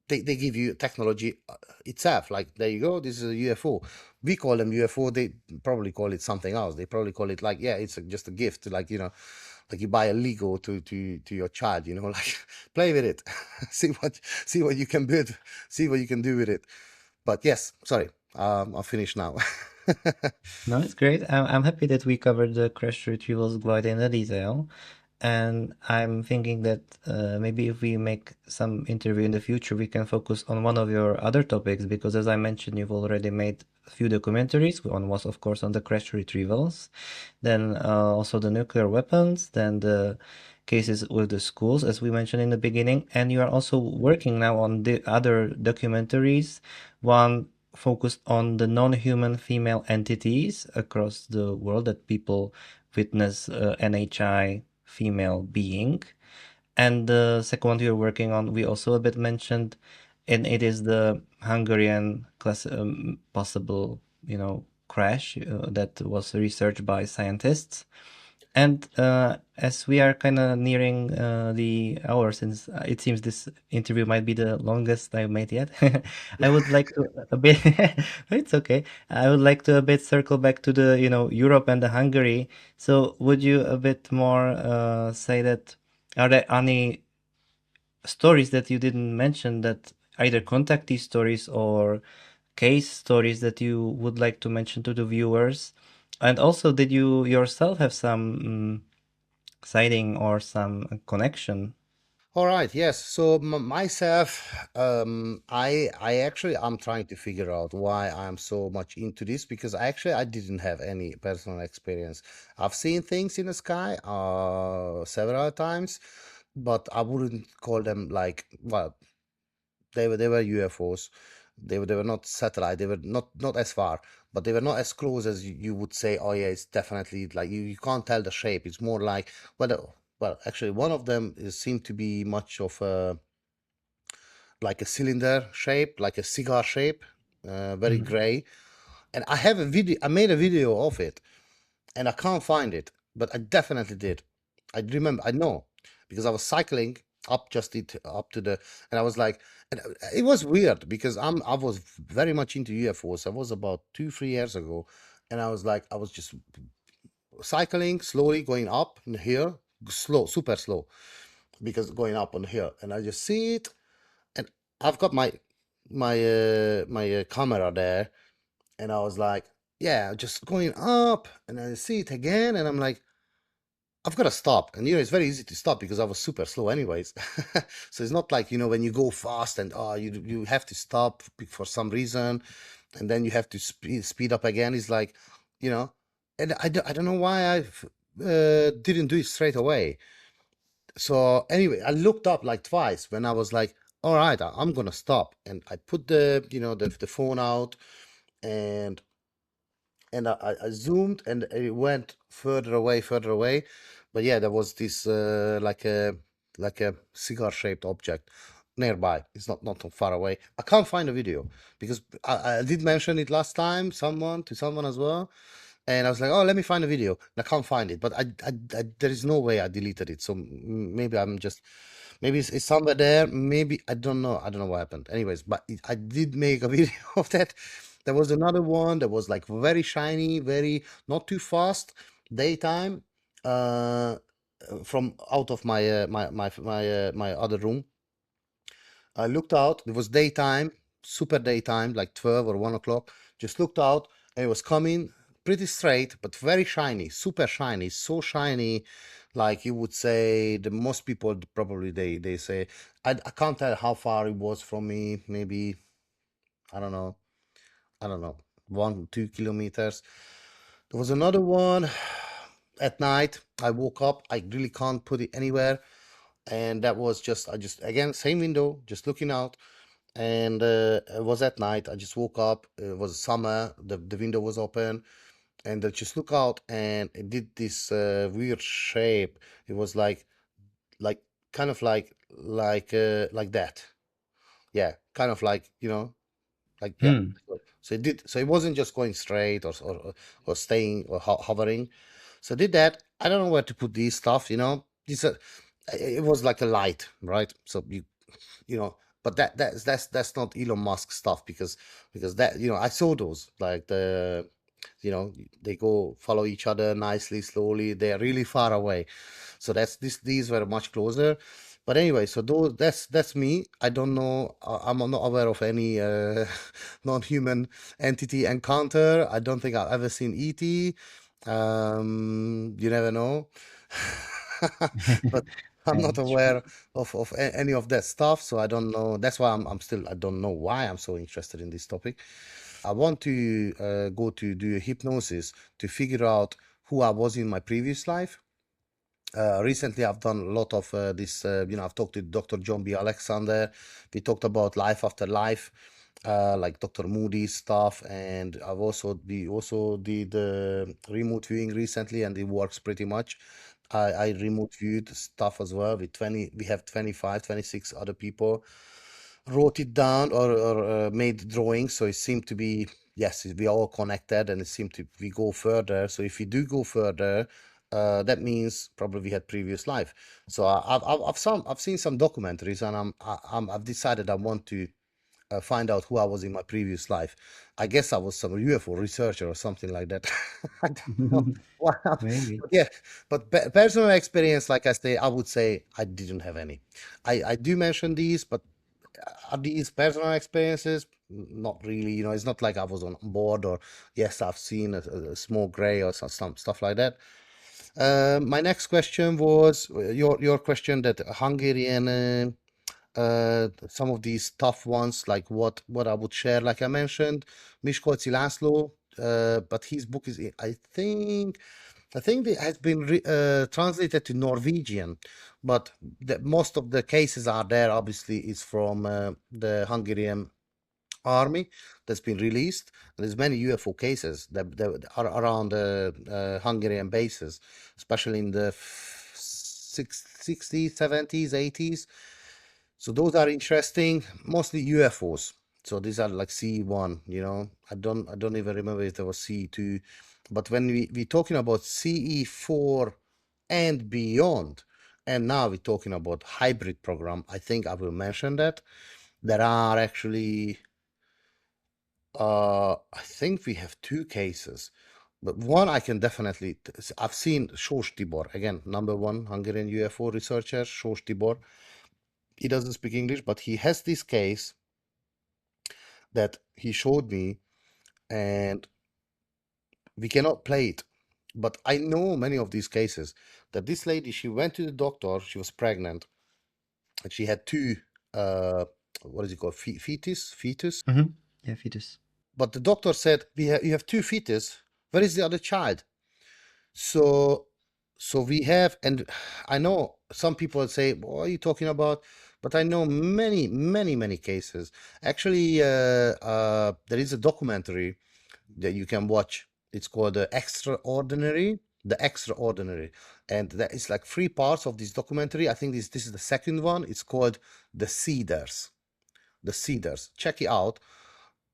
A: they give you technology itself, like, there you go, this is a UFO. We call them UFO, they probably call it something else. They probably call it like, yeah, it's just a gift, like, like you buy a Lego to your child, like, play with it. See what you can build, see what you can do with it. But yes, sorry, I'll finish now.
B: No, it's great. I'm happy that we covered the crash retrievals quite in the detail. And I'm thinking that maybe if we make some interview in the future, we can focus on one of your other topics, because as I mentioned, you've already made a few documentaries. One was, of course, on the crash retrievals, then also the nuclear weapons, then the cases with the schools, as we mentioned in the beginning. And you are also working now on the other documentaries, one focused on the non-human female entities across the world that people witness NHI female being. And the second one you're working on, we also a bit mentioned, and it is the Hungarian class possible, crash that was researched by scientists. And as we are kind of nearing the hour, since it seems this interview might be the longest I've made yet, I would like to a bit. It's okay. I would like to a bit circle back to the Europe and the Hungary. So would you a bit more say that, are there any stories that you didn't mention, that either contactee stories or case stories that you would like to mention to the viewers? And also, did you yourself have some sighting or some connection?
A: All right, yes. So myself, I actually, I'm trying to figure out why I'm so much into this, because I didn't have any personal experience. I've seen things in the sky several times, but I wouldn't call them like, well, they were UFOs. They were not satellite. They were not as far, but they were not as close as you would say. Oh yeah, it's definitely like, you can't tell the shape. It's more like, well, actually, one of them seemed to be much of a, like a cylinder shape, like a cigar shape, very
B: Mhm.
A: gray. And I have a video. I made a video of it, and I can't find it, but I definitely did. I remember. I know, because I was cycling up to the, and I was like, and it was weird because I was very much into UFOs. I was about 2 3 years ago, and I was like, I was just cycling slowly, going up in here, slow, super slow, because going up on here, and I just see it, and I've got my camera there, and I was like, yeah, just going up, and I see it again, and I'm like, I've got to stop. And it's very easy to stop because I was super slow anyways. So it's not like, when you go fast and you have to stop for some reason, and then you have to speed up again. It's like, you know, and I don't know why I didn't do it straight away. So anyway, I looked up like twice when I was like, all right, I'm gonna stop. And I put the phone out, and I zoomed, and it went further away, further away. But yeah, there was this like a cigar shaped object nearby. It's not too far away. I can't find a video because I did mention it last time, to someone as well. And I was like, oh, let me find a video. And I can't find it, but there is no way I deleted it. So maybe I'm just, maybe it's somewhere there. Maybe I don't know what happened. Anyways, but I did make a video of that. There was another one that was like very shiny, very not too fast, daytime, uh, from out of my other room. I looked out. It was daytime, super daytime, like 12 or 1 o'clock. Just looked out, and it was coming pretty straight, but very shiny, super shiny, so shiny, like you would say, the most people probably they say, I can't tell how far it was from me. Maybe I don't know, I don't know, 1 2 kilometers. There was another one at night. I woke up. I really can't put it anywhere, and that was just I just again same window, just looking out, and it was at night. I just woke up. It was summer. The window was open, and I just look out, and it did this weird shape. It was like kind of like that. Yeah, kind of like like yeah.
B: Hmm.
A: So it did. So it wasn't just going straight or staying or hovering. So I did that. I don't know where to put these stuff. These are. It was like a light, right? So you know, but that's not Elon Musk stuff because that I saw those like they go follow each other nicely, slowly. They're really far away. So these were much closer. But anyway, so that's me. I don't know. I'm not aware of any non-human entity encounter. I don't think I've ever seen ET. You never know. But I'm
B: Yeah,
A: not
B: that's true.
A: aware of any of that stuff, so I don't know. That's why I'm still I don't know why I'm so interested in this topic. I want to go to do a hypnosis to figure out who I was in my previous life. Recently, I've done a lot of this. I've talked to Dr. John B. Alexander. We talked about life after life, like Dr. Moody's stuff, and we also did remote viewing recently, and it works pretty much. I remote viewed stuff as well with 20. We have 25, 26 other people wrote it down or made drawings. So it seemed to be, yes, we are all connected, and it seemed to we go further. So if we do go further, that means probably we had previous life. So I've seen some documentaries, and I've decided I want to find out who I was in my previous life. I guess I was some UFO researcher or something like that. I don't know. Wow.
B: Maybe.
A: But yeah, but personal experience, like I say, I would say I didn't have any. I do mention these, but are these personal experiences? Not really. It's not like I was on board or yes, I've seen a small gray or some stuff like that. My next question was your question that Hungarian some of these tough ones, like what I would share, like I mentioned, Miskolci László, but his book is, I think it has been translated to Norwegian, but most of the cases are there. Obviously, is from the Hungarian army that's been released. There's many UFO cases that are around Hungarian bases, especially in the 60s, 70s, 80s. So those are interesting, mostly UFOs. So these are like CE1, I don't even remember if there was CE2. But when we talking about CE4 and beyond, and now we're talking about hybrid program, I think I will mention that. There are actually I think we have two cases. But one I can definitely, I've seen Sós Tibor, again, number one Hungarian UFO researcher, Sós Tibor. He doesn't speak English, but he has this case that he showed me, and we cannot play it. But I know many of these cases that this lady, she went to the doctor, she was pregnant, and she had two, uh, what is it called, fetus.
B: Hmm. Yeah, fetus.
A: But the doctor said, you have two fetus. Where is the other child? So, so we have, and I know some people say, "What are you talking about?" But I know many, many, many cases. Actually, there is a documentary that you can watch. It's called Extraordinary, The Extraordinary, and that is like three parts of this documentary. I think this is the second one. It's called The Cedars. The Cedars. Check it out.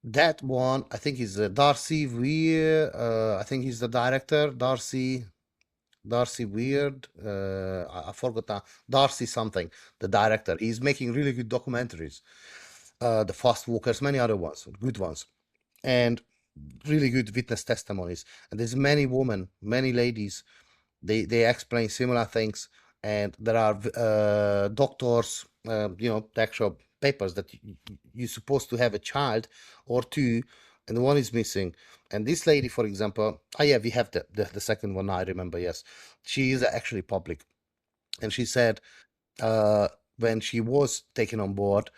A: That one, I think, is Darcy Weir. I think he's the director. Darcy Weird. I forgot now. Darcy something, the director. He's making really good documentaries. The Fast Walkers, many other ones, good ones, and really good witness testimonies. And there's many women, many ladies. They explain similar things, and there are doctors. The actual papers that you're supposed to have a child or two, and one is missing. And this lady, for example, yeah, we have the second one. I remember, yes, she is actually public. And she said uh, when she was taken on board,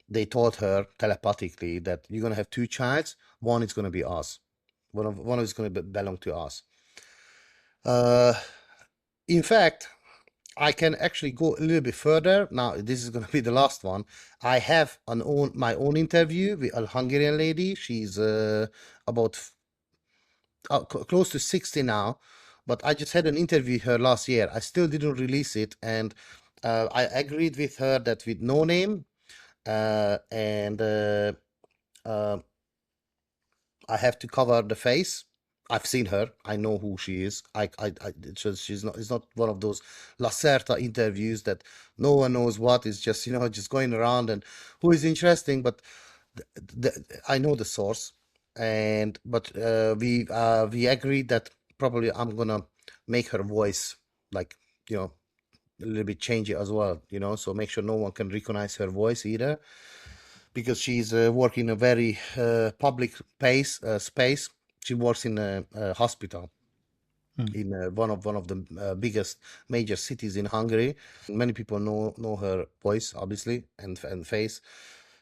A: they told her telepathically that you're gonna have two childs. One is gonna be us. One is gonna belong to us. Uh, in fact, I can actually go a little bit further. Now, this is gonna be the last one. I have my own interview with a Hungarian lady. She's about close to 60 now, but I just had an interview with her last year. I still didn't release it, and I agreed with her that with no name, and uh, I have to cover the face. I've seen her. I know who she is. She's not. It's not one of those Lacerta interviews that no one knows what. It's just just going around and who is interesting. But I know the source, and but we agreed that probably I'm gonna make her voice like a little bit change it as well. So make sure no one can recognize her voice either because she's working a very public space. She works in a hospital in one of the biggest major cities in Hungary. Many people know her voice, obviously, and face.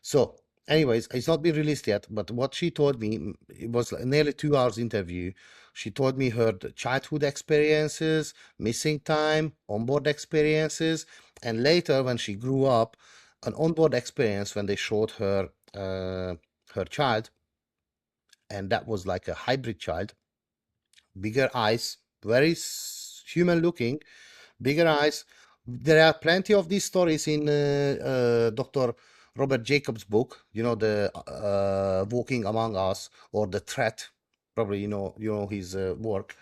A: So, anyways, it's not been released yet. But what she told me, it was like nearly 2 hours interview. She told me her childhood experiences, missing time, onboard experiences, and later when she grew up, an onboard experience when they showed her her child, and that was like a hybrid child, bigger eyes, very human looking, bigger eyes. There are plenty of these stories in Dr. Robert Jacobs' book, the Walking Among Us or The Threat. Probably you know his work.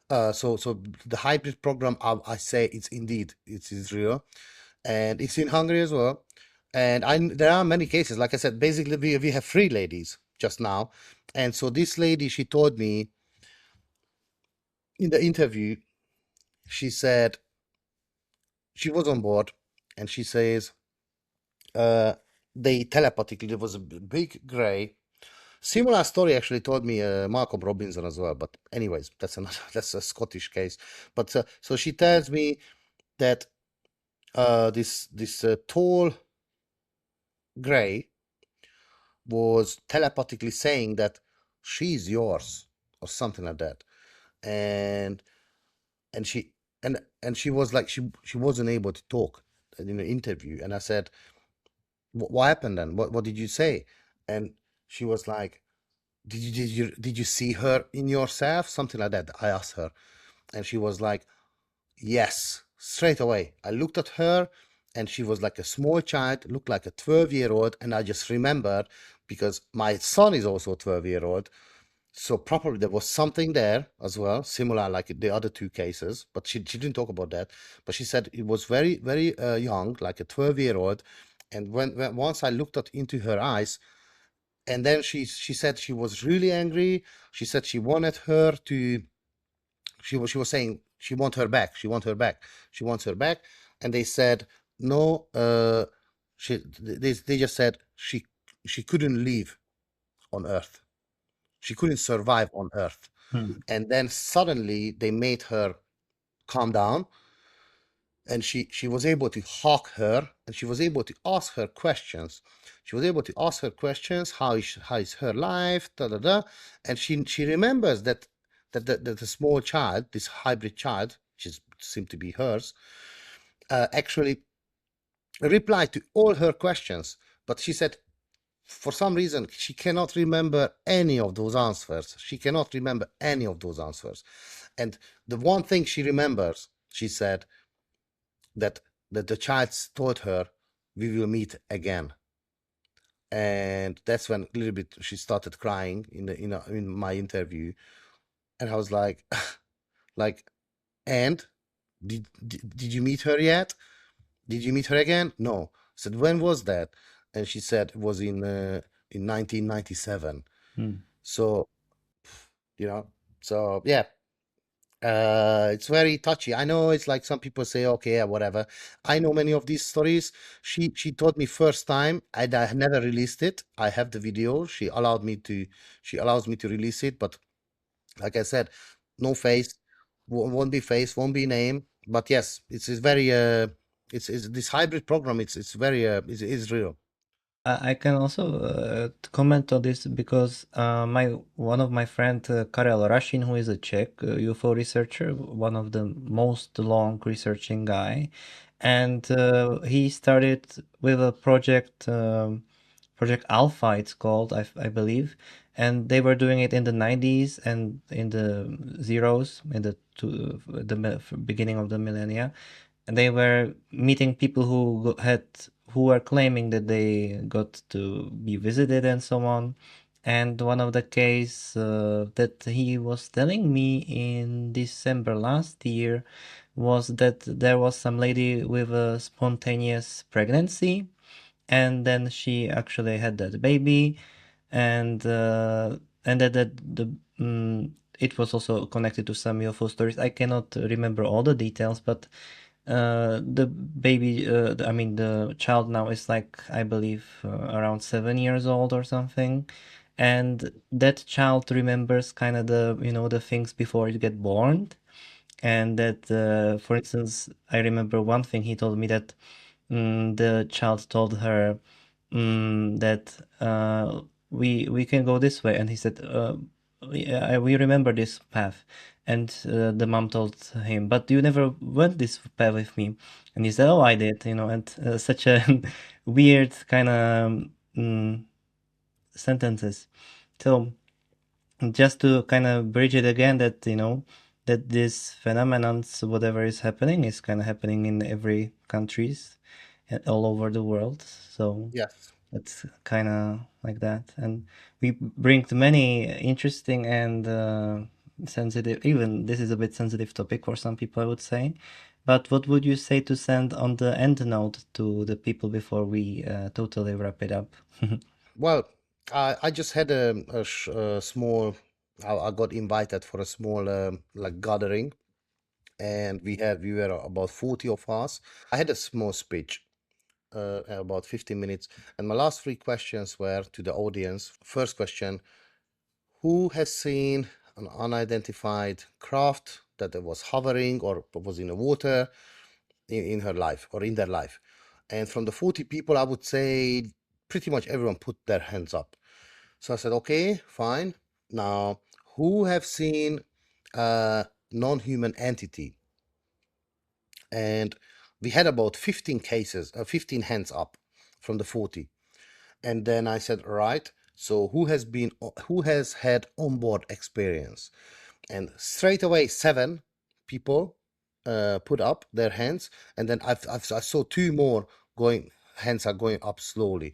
A: So the hybrid program, I say it is real, and it's in Hungary as well. And there are many cases. Like I said, basically we have three ladies just now, and so this lady, she told me in the interview, she said she was on board, and she says they telepathically, there was a big gray. Similar story actually told me Malcolm Robinson as well, but anyways, that's another that's a Scottish case. But so she tells me that this tall gray was telepathically saying that she's yours or something like that, and and she and she was like she wasn't able to talk in the interview, and I said, what happened then? What did you say? And she was like, did you see her in yourself? Something like that. I asked her, and she was like, yes, straight away. I looked at her, and she was like a small child, looked like a 12-year-old, and I just remembered because my son is also a 12-year-old. So probably there was something there as well, similar like the other two cases, but she didn't talk about that. But she said it was very, very young, like a 12-year-old. And when once I looked at into her eyes, and then she said she was really angry. She said she wanted her to. She was saying she want her back. She want her back. She wants her back. And they said no. They just said she couldn't live on Earth. She couldn't survive on Earth.
B: Mm.
A: And then suddenly they made her calm down, and she was able to hawk her, and she was able to ask her questions. She was able to ask her questions. How is her life? Da da da. And she remembers that the small child, this hybrid child, which seemed to be hers, actually replied to all her questions. But she said for some reason she cannot remember any of those answers. She cannot remember any of those answers. And the one thing she remembers, she said, that the child told her, "We will meet again." And that's when a little bit she started crying in my interview, and I was like, like, and did you meet her yet? Did you meet her again? No. I said, when was that? And she said it was in 1997.
B: Mm.
A: So you know, so yeah, it's very touchy. I know it's like some people say, okay, yeah, whatever. I know many of these stories. She told me first time, and I never released it. I have the video. She allows me to release it, but like I said, no face, won't be face, won't be name. But yes, it's very it's this hybrid program. It's very is real.
B: I can also comment on this because my one of my friend Karel Rashin, who is a Czech UFO researcher, one of the most long researching guy, and he started with a project, Project Alpha, it's called, I believe, and they were doing it in the 90s and in the zeros in the beginning of the millennia, and they were meeting people who were claiming that they got to be visited and so on. And one of the case that he was telling me in December last year was that there was some lady with a spontaneous pregnancy, and then she actually had that baby, and that the it was also connected to some UFO stories. I cannot remember all the details, but the baby, I mean, the child now is like, I believe, around 7 years old or something. And that child remembers kind of the things before it get born. And that, for instance, I remember one thing he told me that the child told her that we can go this way, and he said, we remember this path, and the mom told him, but you never went this path with me, and he said, oh, I did, and such a weird kind of sentences. So just to kind of bridge it again, that that this phenomenon, whatever is happening, is kind of happening in every countries and all over the world. So
A: Yes.
B: it's kind of like that, and we bring to many interesting and sensitive. Even this is a bit sensitive topic for some people, I would say. But what would you say to send on the end note to the people before we totally wrap it up?
A: Well, I just had a small. I got invited for a small like gathering, and we were about 40 of us. I had a small speech, about 15 minutes, and my last three questions were to the audience. First question: who has seen an unidentified craft that was hovering or was in the water in her life or in their life? And from the 40 people, I would say pretty much everyone put their hands up. So I said, okay, fine. Now, who have seen a non-human entity? And we had about 15 cases, 15 hands up from the 40. And then I said, all right, so who has had onboard experience? And straight away, 7 people put up their hands. And then I saw 2 more going, hands are going up slowly.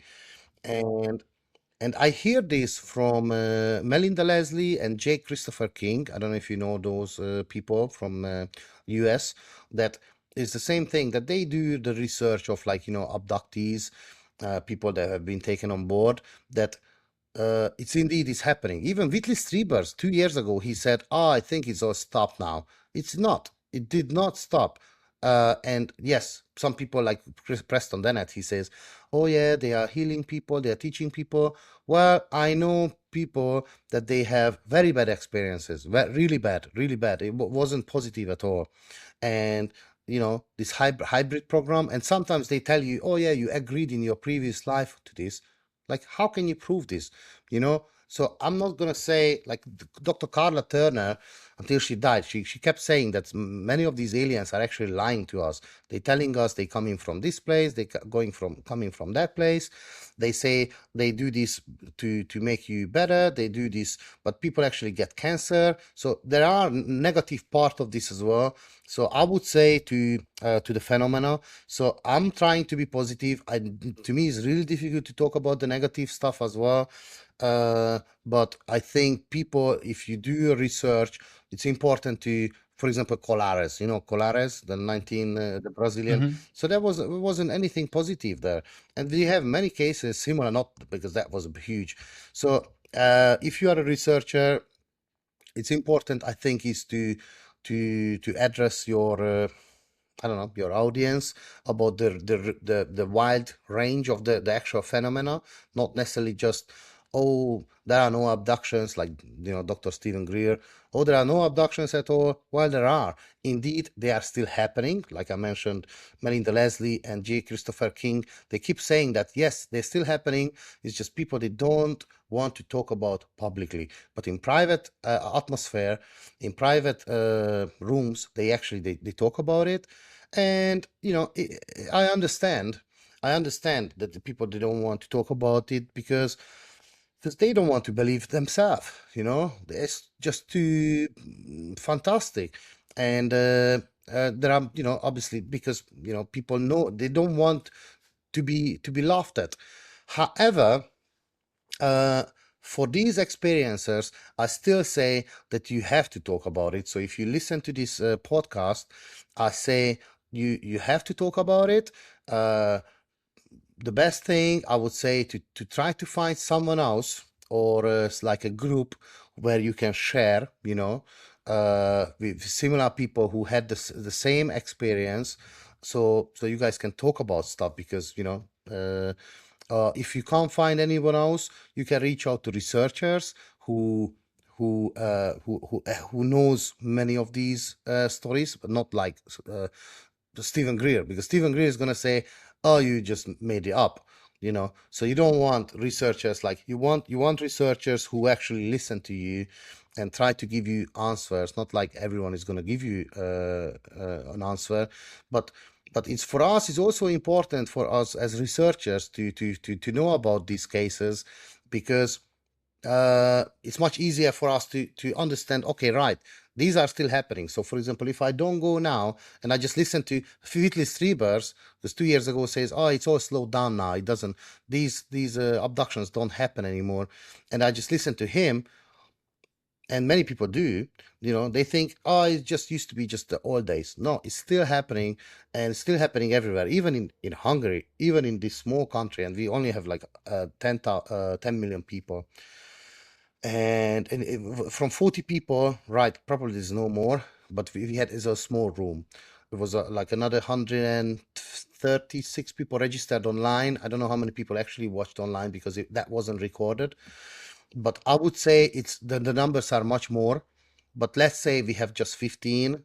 A: And I hear this from Melinda Leslie and J. Christopher King. I don't know if you know those people from US. That is the same thing, that they do the research of, like, abductees, people that have been taken on board. That it's indeed is happening. Even Whitley Strieber's 2 years ago, he said, "Oh, I think it's all stopped now." It's not. It did not stop. And yes, some people like Chris Preston Dennett, he says, "Oh yeah, they are healing people, they are teaching people." Well, I know people that they have very bad experiences, really bad, really bad. It wasn't positive at all. And this hybrid program, and sometimes they tell you, "Oh yeah, you agreed in your previous life to this." Like, how can you prove this? So I'm not gonna say, like, Dr. Carla Turner, until she died, she kept saying that many of these aliens are actually lying to us. They're telling us they coming from this place, coming from that place. They say they do this to make you better. They do this, but people actually get cancer. So there are negative part of this as well. So I would say to the phenomena. So I'm trying to be positive. To me, it's really difficult to talk about the negative stuff as well. But I think people, if you do your research, it's important to, for example, Colares. Colares, the Brazilian.
B: Mhm.
A: So there wasn't anything positive there, and we have many cases similar, not because that was huge. So if you are a researcher, it's important, I think, is to address your I don't know, your audience about the wild range of the actual phenomena, not necessarily just, oh, there are no abductions, like, Dr. Stephen Greer. Oh, there are no abductions at all. Well, there are. Indeed, they are still happening. Like I mentioned, Melinda Leslie and J. Christopher King, they keep saying that, yes, they're still happening. It's just people they don't want to talk about publicly. But in private atmosphere, in private rooms, they talk about it. And, I understand. I understand that the people they don't want to talk about it because they don't want to believe themselves. It's just too fantastic. And there are, obviously, because people know they don't want to be laughed at. However, uh, for these experiencers, I still say that you have to talk about it. So if you listen to this podcast, I say you have to talk about it. The best thing I would say to try to find someone else, or like a group where you can share, with similar people who had the same experience, so you guys can talk about stuff. Because if you can't find anyone else, you can reach out to researchers who knows many of these stories, but not like Stephen Greer, because Stephen Greer is going to say, "Oh, you just made it up." So you don't want researchers, like, you want researchers who actually listen to you and try to give you answers. Not like everyone is going to give you an answer, but it's for us. It's also important for us as researchers to know about these cases, because it's much easier for us to understand, okay, right, these are still happening. So for example, if I don't go now and I just listen to Whitley Strieber's, because 2 years ago says, oh, it's all slowed down now, it doesn't, these abductions don't happen anymore, and I just listen to him, and many people do, they think, oh, it just used to be just the old days. No, it's still happening, and it's still happening everywhere, even in Hungary, even in this small country, and we only have like 10 million people. And from 40 people, right, probably there's no more, but we had is a small room. It was like another 136 people registered online. I don't know how many people actually watched online, because that wasn't recorded. But I would say it's the numbers are much more. But let's say we have just 15,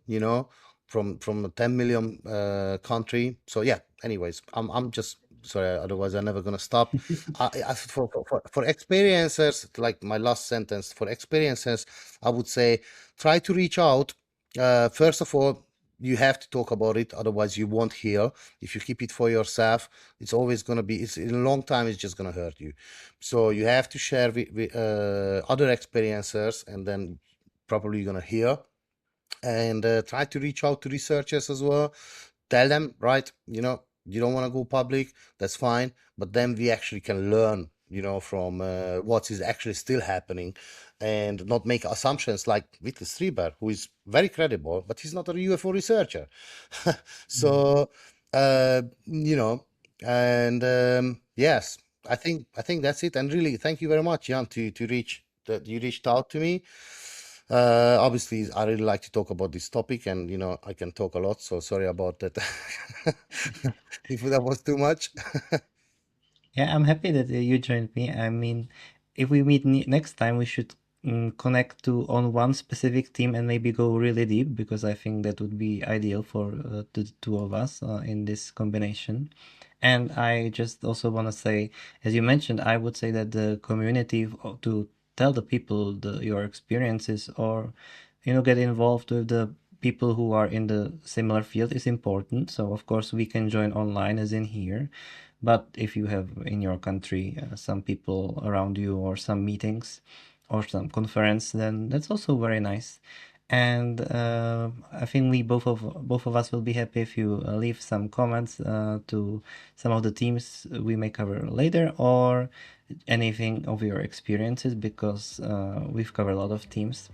A: from a 10 million country. So yeah, anyways, I'm just sorry, otherwise I'm never gonna stop. For experiencers, like my last sentence, for experiencers, I would say try to reach out. First of all, you have to talk about it, otherwise you won't heal. If you keep it for yourself, it's always gonna be, it's in a long time, it's just gonna hurt you. So you have to share with other experiencers, and then probably you're gonna hear. And try to reach out to researchers as well. Tell them, right, you don't want to go public, that's fine, but then we actually can learn, from what is actually still happening, and not make assumptions like Whitley Strieber, who is very credible, but he's not a UFO researcher. So, and yes, I think that's it. And really, thank you very much, Jan, to reach that you reached out to me. Obviously, I really like to talk about this topic, and I can talk a lot. So sorry about that. If that was too much.
B: Yeah, I'm happy that you joined me. I mean, if we meet next time, we should connect to on one specific team and maybe go really deep, because I think that would be ideal for the two of us in this combination. And I just also want to say, as you mentioned, I would say that the community to tell the people your experiences, or get involved with the people who are in the similar field is important. So of course we can join online as in here, but if you have in your country some people around you, or some meetings or some conference, then that's also very nice. And I think we both of us will be happy if you leave some comments to some of the themes we may cover later, or anything of your experiences, because we've covered a lot of themes.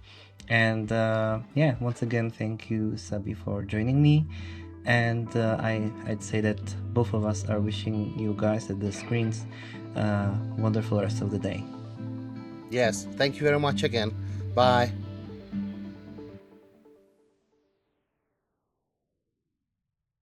B: And yeah, once again, thank you, Sabi, for joining me. And I'd say that both of us are wishing you guys at the screens wonderful rest of the day.
A: Yes, thank you very much again. Bye.